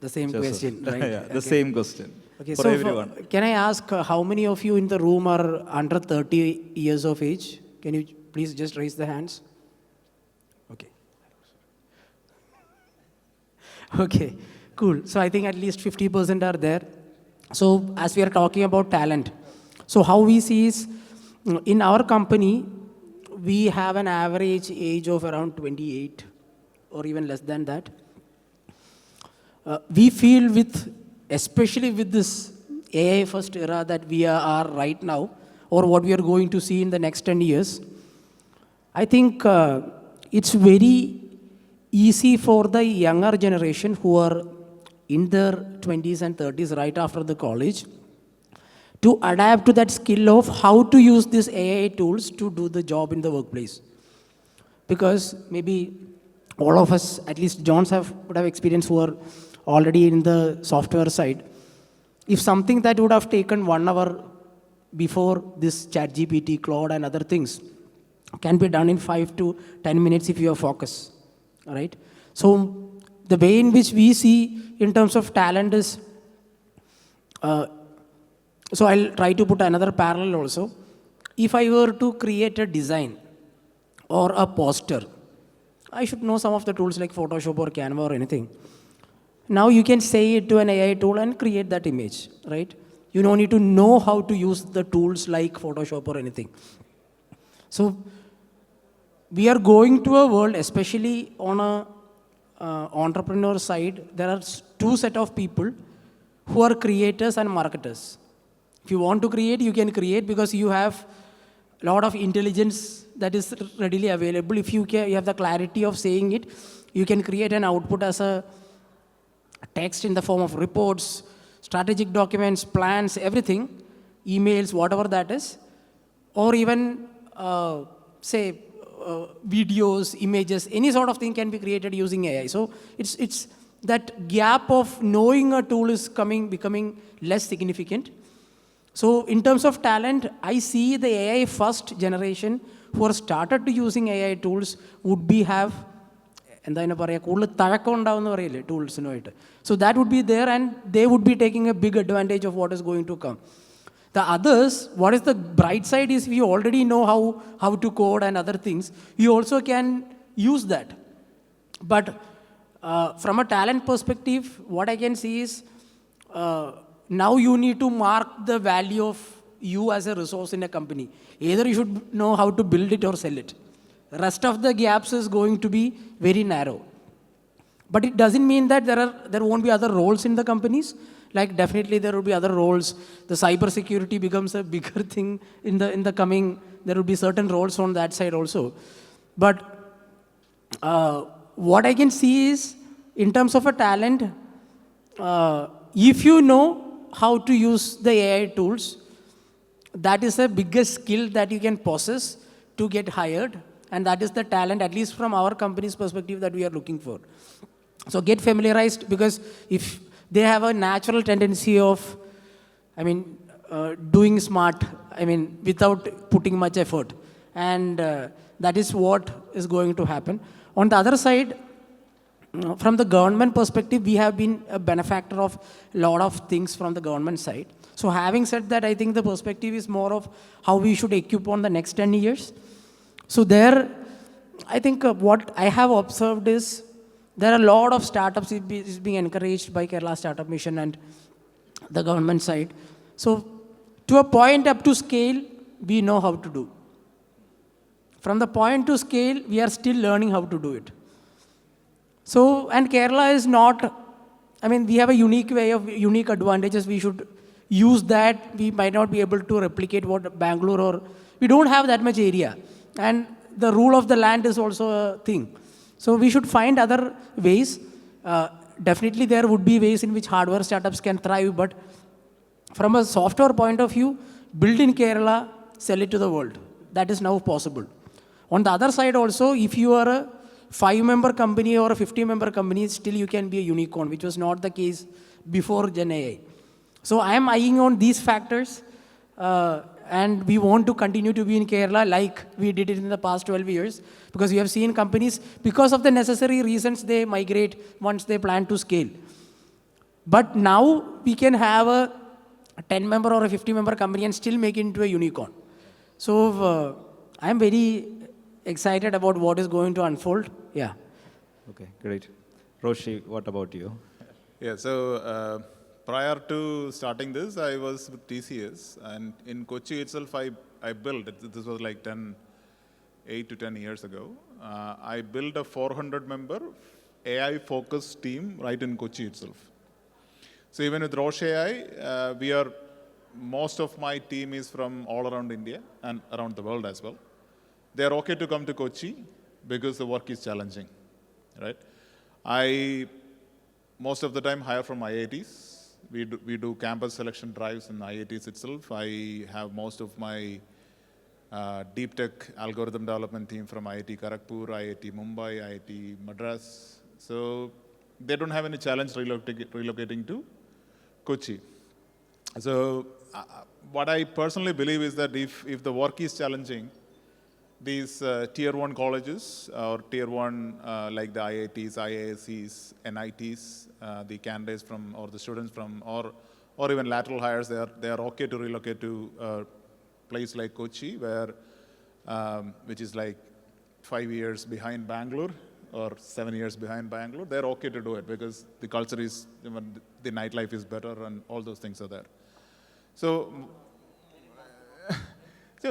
E: The same
B: Joseph.
E: question, right?
B: Yeah, the same question
E: Okay,
B: for
E: so
B: everyone.
E: can I ask how many of you in the room are under 30 years of age? Can you please just raise the hands? Okay. Okay, cool. So I think at least 50% are there. So as we are talking about talent, so how we see is in our company, we have an average age of around 28 or even less than that. We feel especially with this AI first era that we are right now, or what we are going to see in the next 10 years, I think it's very easy for the younger generation who are in their 20s and 30s right after the college to adapt to that skill of how to use these AI tools to do the job in the workplace. Because maybe all of us, at least Johns would have experience who are already in the software side. If something that would have taken 1 hour before this ChatGPT, Claude and other things can be done in 5 to 10 minutes if you have focus, right? So the way in which we see in terms of talent is, so I'll try to put another parallel also. If I were to create a design or a poster, I should know some of the tools like Photoshop or Canva or anything. Now you can say it to an AI tool and create that image, right? You don't need to know how to use the tools like Photoshop or anything. So we are going to a world, especially on a entrepreneur side, there are 2 set of people who are creators and marketers. If you want to create, you can create because you have a lot of intelligence that is readily available. If you have the clarity of saying it, you can create an output as a text in the form of reports, strategic documents, plans, everything, emails, whatever that is, or even, say, videos, images, any sort of thing can be created using AI. So it's that gap of knowing a tool is becoming less significant. So in terms of talent, I see the AI first generation who are started to using AI tools would be have എന്താണ് പറയുക കൂടുതൽ തഴക്കം ഉണ്ടാവുമെന്ന് പറയില്ലേ ടൂൾസിനുമായിട്ട്. So that would be there and they would be taking a big advantage of what is going to come. The others, what is the bright side is we already know how to code and other things. You also can use that. But from a talent perspective, what I can see is now you need to mark the value of you as a resource in a company. Either you should know how to build it or sell it. Rest of the gaps is going to be very narrow. But it doesn't mean that there won't be other roles in the companies. Like definitely there will be other roles. The cyber security becomes a bigger thing in the coming. There will be certain roles on that side also. But what I can see is in terms of a talent, if you know how to use the AI tools, that is the biggest skill that you can possess to get hired. And that is the talent, at least from our company's perspective, that we are looking for. So get familiarized, because if they have a natural tendency of, doing smart, without putting much effort. And that is what is going to happen. On the other side, from the government perspective, we have been a benefactor of a lot of things from the government side. So having said that, I think the perspective is more of how we should equip on the next 10 years. So there, I think what I have observed is there are a lot of startups is being encouraged by Kerala Startup Mission and the government side. So to a point up to scale, we know how to do. From the point to scale, we are still learning how to do it. So, and Kerala is not, we have a unique advantages. We should use that. We might not be able to replicate what Bangalore or, we don't have that much area. And the rule of the land is also a thing. So we should find other ways. Definitely there would be ways in which hardware startups can thrive, but from a software point of view, build in Kerala, sell it to the world. That is now possible. On the other side also, if you are a 5-member company or a 50-member company, still you can be a unicorn, which was not the case before Gen AI. So I am eyeing on these factors. And we want to continue to be in Kerala like we did it in the past 12 years, because we have seen companies, because of the necessary reasons, they migrate once they plan to scale. But now we can have a 10-member or a 50-member company and still make it into a unicorn. So I am very excited about what is going to unfold. Yeah.
B: Okay, great. Roshi, what about you?
D: Yeah, so prior to starting this, I was with TCS, and in Kochi itself, I built, this was like 8 to 10 years ago, I built a 400-member AI-focused team right in Kochi itself. So even with Roche AI, most of my team is from all around India and around the world as well. They are okay to come to Kochi because the work is challenging, right? I most of the time hire from IITs. We do campus selection drives in IITs itself. I have most of my deep tech algorithm development team from IIT Kharagpur, IIT Mumbai, IIT Madras. So they don't have any challenge relocating to Kochi. So what I personally believe is that if the work is challenging, these tier 1 colleges or tier 1 like the IITs, IIScs, NITs, the candidates from or the students from or even lateral hires, they are okay to relocate to a place like Kochi, which is like 5 years behind Bangalore or 7 years behind Bangalore. They're okay to do it because the culture is, the nightlife is better and all those things are there. So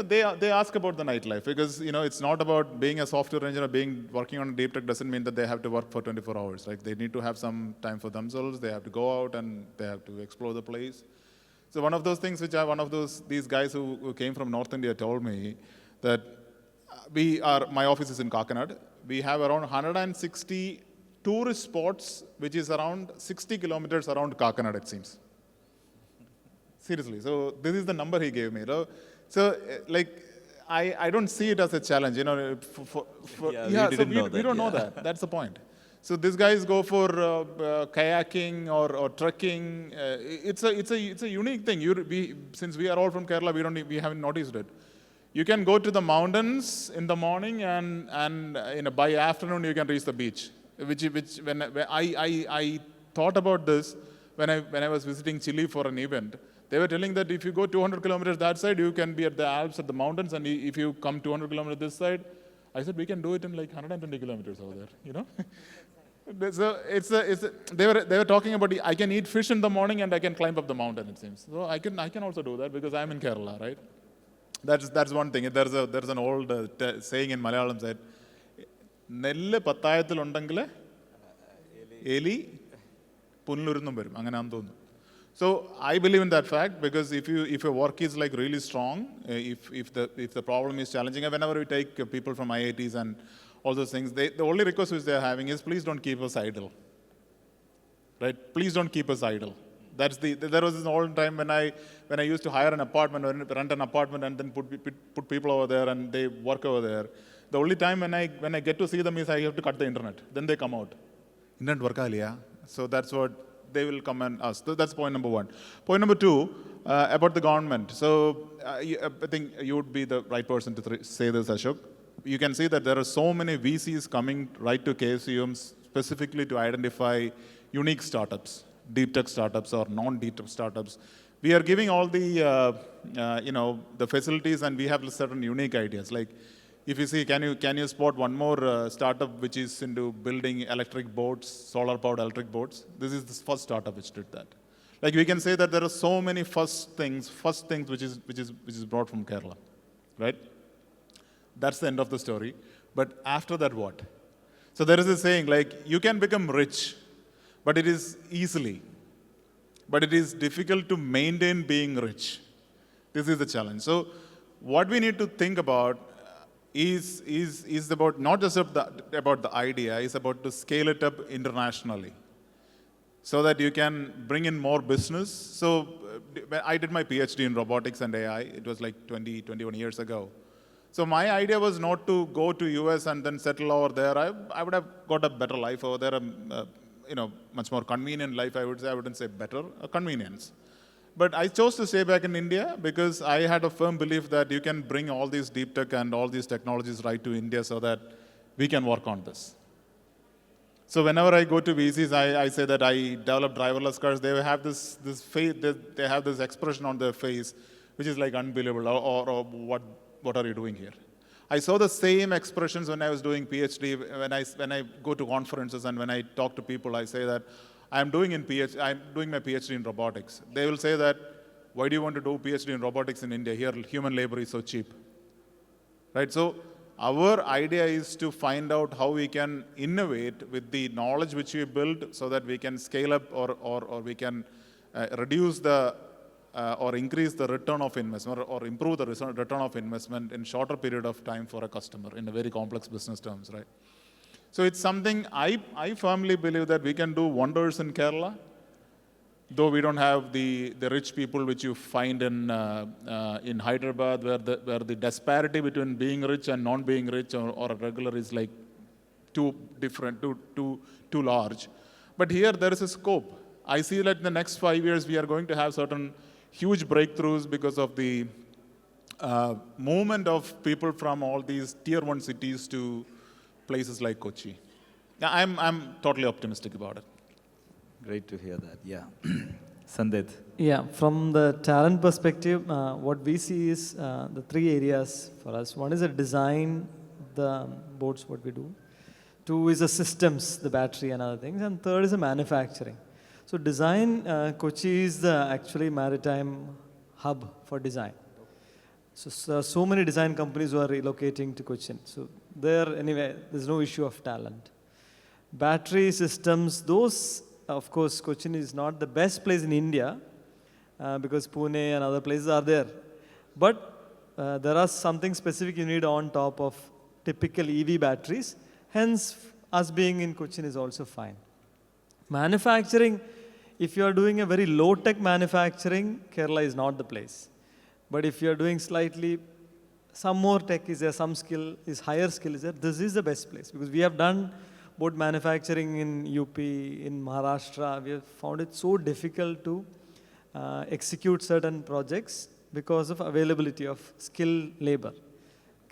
D: they ask about the nightlife because it's not about being a software engineer, working on deep tech doesn't mean that they have to work for 24 hours. Like they need to have some time for themselves. They have to go out and they have to explore the place. So one of those things these guys who came from North India told me that my office is in Kakinad. We have around 160 tourist spots which is around 60 kilometers around Kakanad, it seems. Seriously. So this is the number he gave me. So like, I don't see it as a challenge,
B: Yeah, we didn't know
D: we
B: that,
D: don't know
B: yeah.
D: that. That's the point. So these guys go for kayaking or trekking. It's a unique thing. Since we are all from Kerala, we haven't noticed it. You can go to the mountains in the morning, and by afternoon you can reach the beach. Which when I thought about this when I was visiting Chile for an event. They were telling that if you go 200 kilometers that side, you can be at the Alps, at the mountains, and if you come 200 kilometers this side, I said we can do it in like 120 kilometers over there, So they were talking about I can eat fish in the morning and I can climb up the mountain, it seems. So I can also do that because I'm in Kerala, right? That's one thing. There's an old saying in Malayalam that നെല്ല് പത്തായത്തിലുണ്ടെങ്കിൽ എലി പുല്ലൊരുന്നും വരും അങ്ങനെയാണെന്ന് തോന്നുന്നു. So I believe in that fact because if your work is like really strong, if the problem is challenging, and whenever we take people from IITs and all those things, the only request which they're having is please don't keep us idle. Right? Please don't keep us idle. There was an old time when I used to hire an apartment or rent an apartment and then put people over there and they work over there. The only time when I get to see them is I have to cut the internet. Then they come out. Internet work aliya. So that's what they will come and ask. So that's point number one. Point number two, about the government. So I think you would be the right person to say this, Ashok. You can see that there are so many VCs coming right to KFCUMs specifically to identify unique startups, deep tech startups or non-deep tech startups. We are giving all the the facilities, and we have certain unique ideas. Like, if you see, can you spot one more startup which is into building electric boats, solar-powered electric boats? This is the first startup which did that. Like, we can say that there are so many first things which is brought from Kerala, right? That's the end of the story. But after that, what? So there is a saying like, you can become rich, but it is easily. But it is difficult to maintain being rich. This is the challenge. So what we need to think about is about not just about the idea, it's about to scale it up internationally so that you can bring in more business. So I did my PhD in robotics and AI. It was like 21 years ago. So my idea was not to go to US and then settle over there. I would have got a better life over there, much more convenient life, I would say. I wouldn't say better, convenience. But I chose to stay back in India because I had a firm belief that you can bring all these deep tech and all these technologies right to India so that we can work on this. So whenever I go to VCs, I say that I develop driverless cars. They have this face, they have this expression on their face, which is like unbelievable. Or what are you doing here? I saw the same expressions when I was doing PhD. When I go to conferences and when I talk to people, I say that I'm doing my PhD in robotics. They will say that, why do you want to do PhD in robotics in India? Here, human labor is so cheap. Right? So our idea is to find out how we can innovate with the knowledge which we build so that we can scale up or we can reduce or increase the return of investment or improve the return of investment in shorter period of time for a customer in a very complex business terms, right? So it's something I firmly believe that we can do wonders in Kerala, though we don't have the rich people which you find in Hyderabad, where the disparity between being rich and not being rich or a regular is like too large. But here there is a scope. I see that in the next 5 years we are going to have certain huge breakthroughs because of the movement of people from all these tier 1 cities to places like Kochi. I'm totally optimistic about it.
B: Great to hear that. Yeah. Sandit.
C: Yeah, from the talent perspective, what we see is the three areas for us. One is the design, the boards, what we do. Two is the systems, the battery and other things. And third is the manufacturing. So design, Kochi is the actually maritime hub for design. So many design companies who are relocating to Cochin. So there, anyway, there's no issue of talent. Battery systems, those, of course, Cochin is not the best place in India because Pune and other places are there. But there are something specific you need on top of typical EV batteries. Hence, us being in Cochin is also fine. Manufacturing, if you are doing a very low-tech manufacturing, Kerala is not the place. But if you are doing slightly, some more tech is there, some skill is higher skill is there, this is the best place. Because we have done both manufacturing in UP, in Maharashtra, we have found it so difficult to execute certain projects because of availability of skilled labor.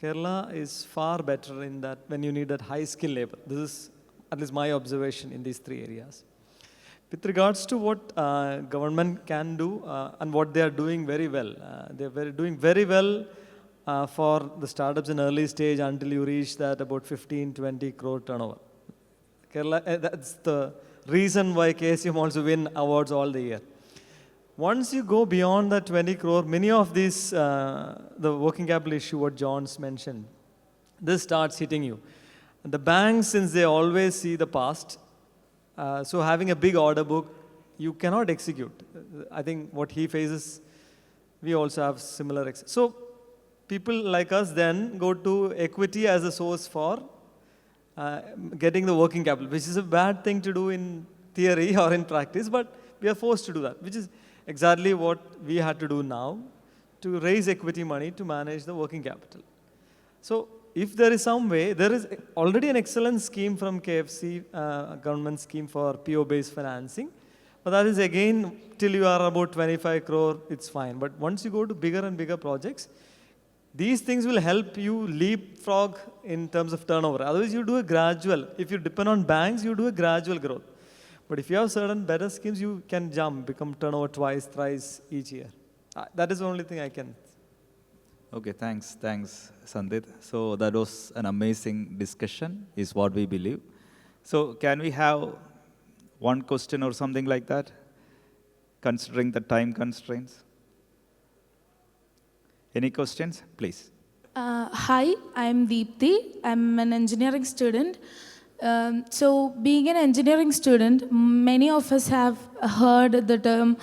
C: Kerala is far better in that when you need that high skill labor. This is at least my observation in these three areas. With regards to what government can do and what they are doing very well, doing very well for the startups in early stage until you reach that about 15, 20 crore turnover. Kerala, that's the reason why KSUM also win awards all the year. Once you go beyond that 20 crore, many of these, the working capital issue, what John's mentioned, this starts hitting you. And the banks, since they always see the past, so having a big order book, you cannot execute. I think what he faces, we also have similar. So people like us then go to equity as a source for getting the working capital, which is a bad thing to do in theory or in practice, but we are forced to do that, which is exactly what we had to do now to raise equity money to manage the working capital. So if there is some way, there is already an excellent scheme from KFC, government scheme for PO-based financing. But that is again, till you are about 25 crore, it's fine. But once you go to bigger and bigger projects, these things will help you leapfrog in terms of turnover. Otherwise, you do a gradual. If you depend on banks, you do a gradual growth. But if you have certain better schemes, you can jump, become turnover twice, thrice each year. That is the only thing I can.
B: Okay, thanks, Sandit. So that was an amazing discussion, is what we believe. So can we have one question or something like that, considering the time constraints? Any questions, please?
G: Hi, I'm Deepthi. I'm an engineering student. So being an engineering student, many of us have heard the term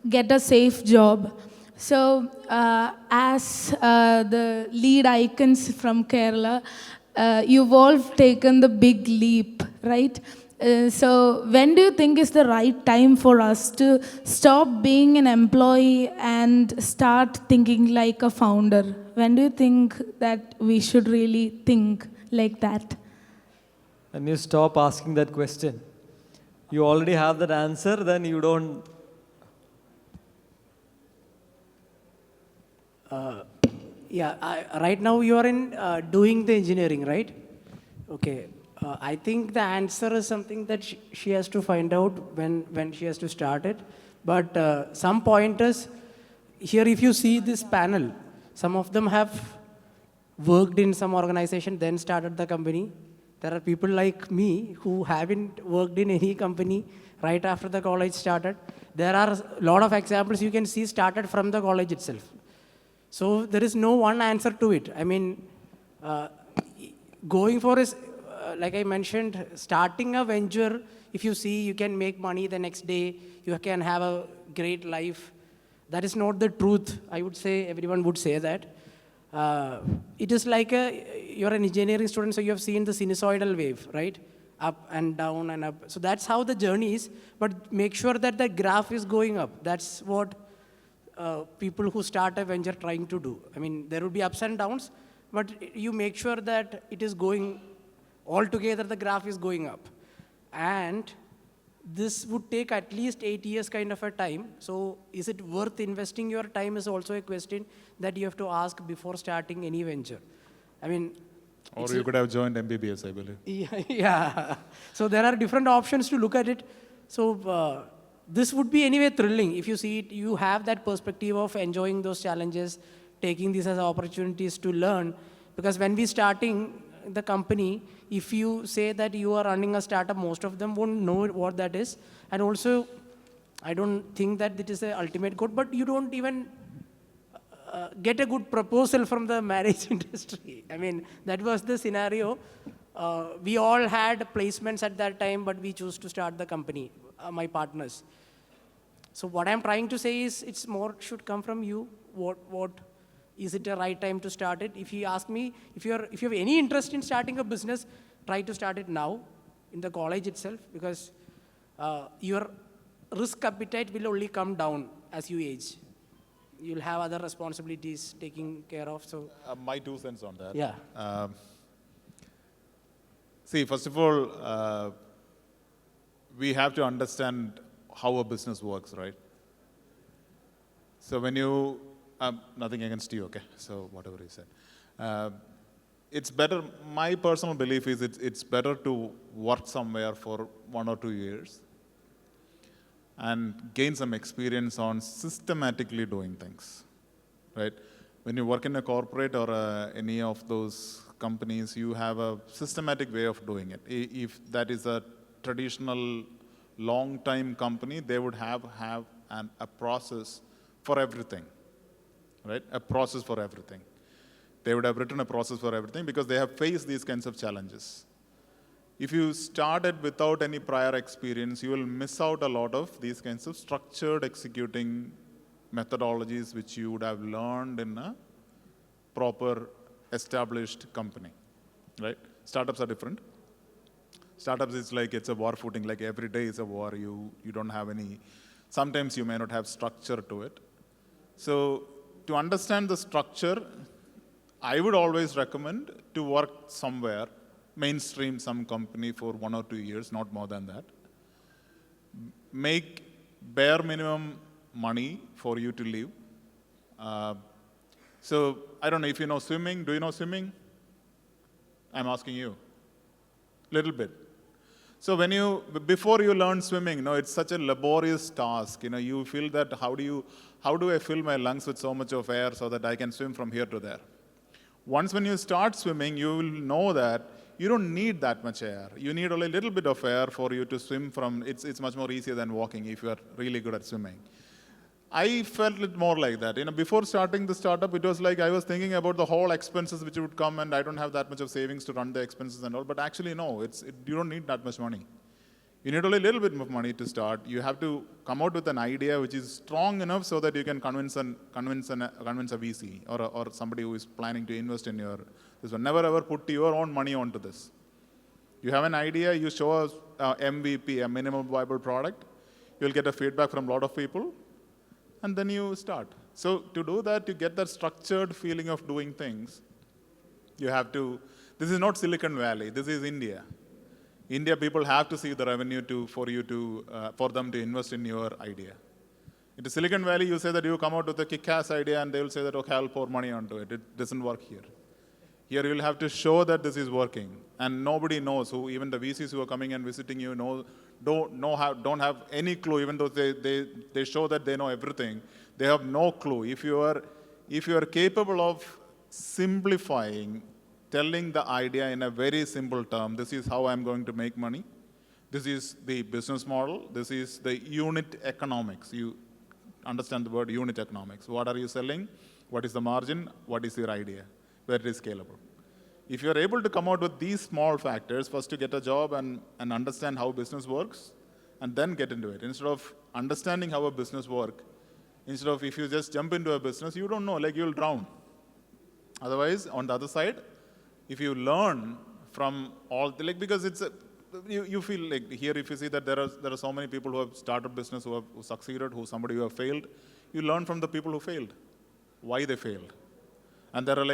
G: get a safe job. So as the lead icons from Kerala, you've all taken the big leap, right? So when do you think is the right time for us to stop being an employee and start thinking like a founder? When do you think that we should really think like that?
C: And you stop asking that question. You already have that answer, then you don't.
E: Right now you are in doing the engineering, right? Okay. I think the answer is something that she has to find out when she has to start it. But some pointers, here if you see this panel, some of them have worked in some organization, then started the company. There are people like me who haven't worked in any company right after the college started. There are a lot of examples you can see started from the college itself. So there is no one answer to it. I mean, going for is, like I mentioned, starting a venture, if you see you can make money the next day, you can have a great life. That is not the truth. I would say everyone would say that. It is like you're an engineering student, so you have seen the sinusoidal wave, right? Up and down and up. So that's how the journey is. But make sure that the graph is going up. That's what people who start a venture trying to do. I mean, there will be ups and downs, but you make sure that it is going altogether, the graph is going up. And this would take at least 8 years kind of a time. So is it worth investing your time is also a question that you have to ask before starting any venture. I mean,
D: Or you could have joined MBBS, I believe.
E: yeah. So there are different options to look at it. So this would be anyway thrilling. If you see it, you have that perspective of enjoying those challenges, taking these as opportunities to learn. Because when we starting the company, if you say that you are running a startup, most of them won't know what that is. And also, I don't think that it is the ultimate goal, but you don't even get a good proposal from the marriage industry. I mean, that was the scenario. We all had placements at that time, but we chose to start the company, my partners. So what I'm trying to say is, it's more should come from you. What is it the right time to start it? If you ask me, if you have any interest in starting a business, try to start it now. in the college itself, because your risk appetite will only come down as you age. You'll have other responsibilities taking care of, so
D: My 2 cents on that.
E: yeah.
D: See, first of all, we have to understand how a business works, right? So when you, nothing against you, okay? So whatever you said. It's better, my personal belief is it's better to work somewhere for 1 or 2 years and gain some experience on systematically doing things, right? When you work in a corporate or any of those companies, you have a systematic way of doing it. If that is a traditional long-time company, they would have a process for everything, right? A process for everything. They would have written a process for everything because they have faced these kinds of challenges. If you started without any prior experience, you will miss out a lot of these kinds of structured executing methodologies which you would have learned in a proper established company, right? Startups are different. Startups is like it's a war footing, like every day is a war. You don't have any, sometimes you may not have structure to it. So to understand the structure, I would always recommend to work somewhere, mainstream some company for 1 or 2 years, not more than that. Make bare minimum money for you to live. So I don't know if you know swimming. Do you know swimming? I'm asking you. Little bit. So before you learn swimming, it's such a laborious task. You feel that how do I fill my lungs with so much of air so that I can swim from here to there? Once when you start swimming, you will know that you don't need that much air. You need only a little bit of air for you to swim from. It's much more easier than walking if you are really good at swimming. I felt it more like that. Before starting the startup, it was like I was thinking about the whole expenses which would come, and I don't have that much of savings to run the expenses and all. But actually, no, you don't need that much money. You need only a little bit of money to start. You have to come out with an idea which is strong enough so that you can convince a VC or somebody who is planning to invest in this one. Never ever put your own money onto this. You have an idea, you show us MVP, a minimum viable product. You'll get a feedback from a lot of people, and then you start. So to do that, to get that structured feeling of doing things, you have to. This is not Silicon Valley. This is India. India people have to see the revenue for them to invest in your idea. In Silicon Valley, you say that you come out with a kick-ass idea and they will say that, okay, I'll pour money onto it. It doesn't work here. Here you will have to show that this is working. And nobody knows, even the VCs who are coming and visiting you don't have any clue, even though they show that they know everything. They have no clue. If you are capable of simplifying, telling the idea in a very simple term, this is how I'm going to make money. This is the business model. This is the unit economics. You understand the word unit economics. What are you selling? What is the margin? What is your idea? Where it is scalable. If you're able to come out with these small factors, first to get a job and understand how business works, and then get into it. Instead of understanding how a business works, instead of if you just jump into a business, you don't know, you'll drown. Otherwise, on the other side, if you learn from all, because you feel like here, if you see that there are so many people who have started business, who succeeded, somebody who have failed, you learn from the people who failed, why they failed. And there are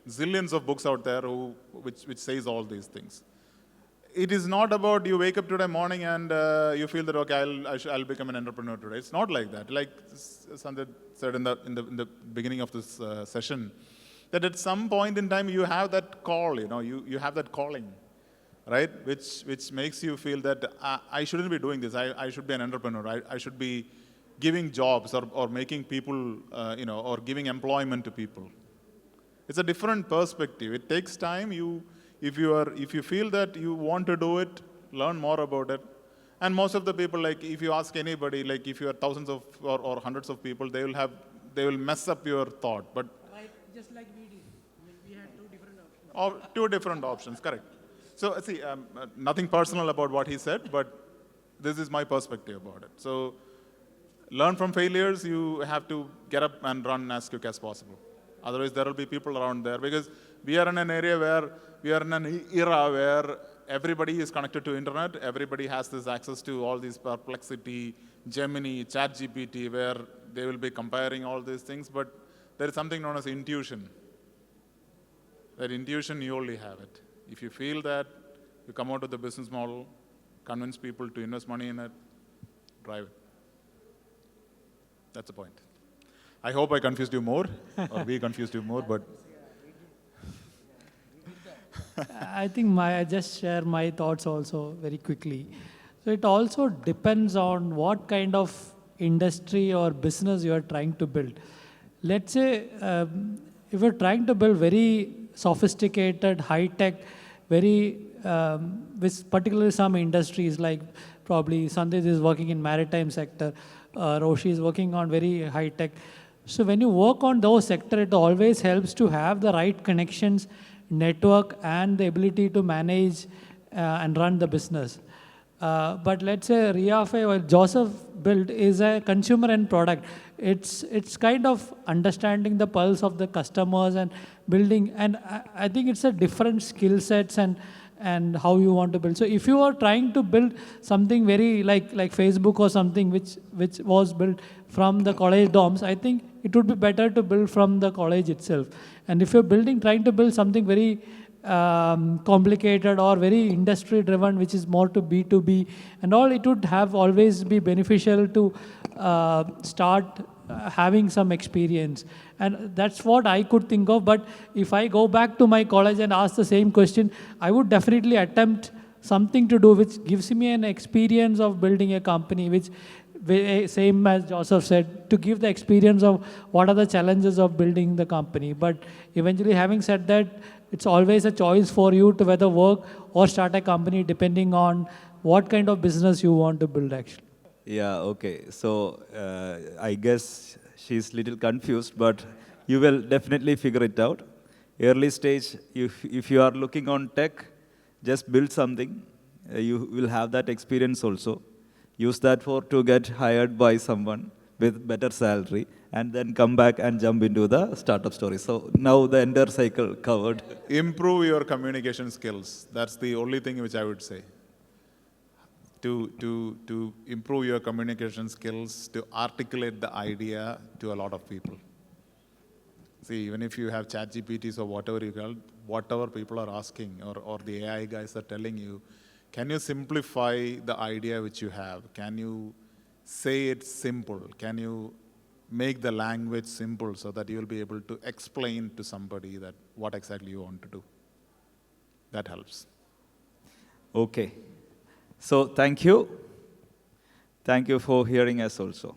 D: zillions of books out there which says all these things. It is not about you wake up today morning and you feel that, okay, I'll become an entrepreneur today. It's not like that. Like Sanjay said in the beginning of this session, that at some point in time you have that call, you have that calling, right? Which makes you feel that I shouldn't be doing this. I should be an entrepreneur. I should be giving jobs or making people, or giving employment to people. It's a different perspective. It takes time. If you feel that you want to do it, learn more about it. And most of the people, if you ask anybody, if you are thousands of or hundreds of people, they will mess up your thought. But
E: Right, just like we did. We had two different options.
D: Two different options, correct. So see, nothing personal about what he said, but this is my perspective about it. So learn from failures. You have to get up and run as quick as possible. Otherwise, there will be people around there, because we are in an area where we are in an era where everybody is connected to internet. Everybody has this access to all these Perplexity, Gemini, ChatGPT, where they will be comparing all these things. But there is something known as intuition. That intuition, you only have it. If you feel that, you come out with the business model, convince people to invest money in it, drive it. That's the point. I hope I confused you more, or we confused you more, but
F: I think I just share my thoughts also very quickly. So it also depends on what kind of industry or business you are trying to build. Let's say if you're trying to build very sophisticated, high-tech, very, with particularly some industries like probably Sandesh is working in maritime sector, Roshi is working on very high-tech. So when you work on those sector, it always helps to have the right connections, network, and the ability to manage and run the business. But let's say Riafe or Joseph built is a consumer end product. It's kind of understanding the pulse of the customers and building. And I think it's a different skill sets and how you want to build. So if you are trying to build something very like Facebook or something which was built from the college dorms, I think it would be better to build from the college itself. And if you're trying to build something very complicated or very industry driven, which is more to B2B and all, it would have always be beneficial to start having some experience. And that's what I could think of. But if I go back to my college and ask the same question, I would definitely attempt something to do which gives me an experience of building a company, which same as Joseph said, to give the experience of what are the challenges of building the company. But eventually, having said that, it's always a choice for you to whether work or start a company depending on what kind of business you want to build actually.
B: Yeah, okay. So I guess she's little confused, but you will definitely figure it out. Early stage, if you are looking on tech, just build something. You will have that experience also. Use that to get hired by someone with better salary, and then come back and jump into the startup story. So now the entire cycle covered.
D: improve your communication skills. That's the only thing which I would say. To improve your communication skills, to articulate the idea to a lot of people. See, even if you have ChatGPTs or whatever you call, whatever people are asking, or the AI guys are telling you, can you simplify the idea which you have? Can you say it simple? Can you make the language simple so that you'll be able to explain to somebody that what exactly you want to do? That helps.
B: Okay. So thank you. Thank you for hearing us also.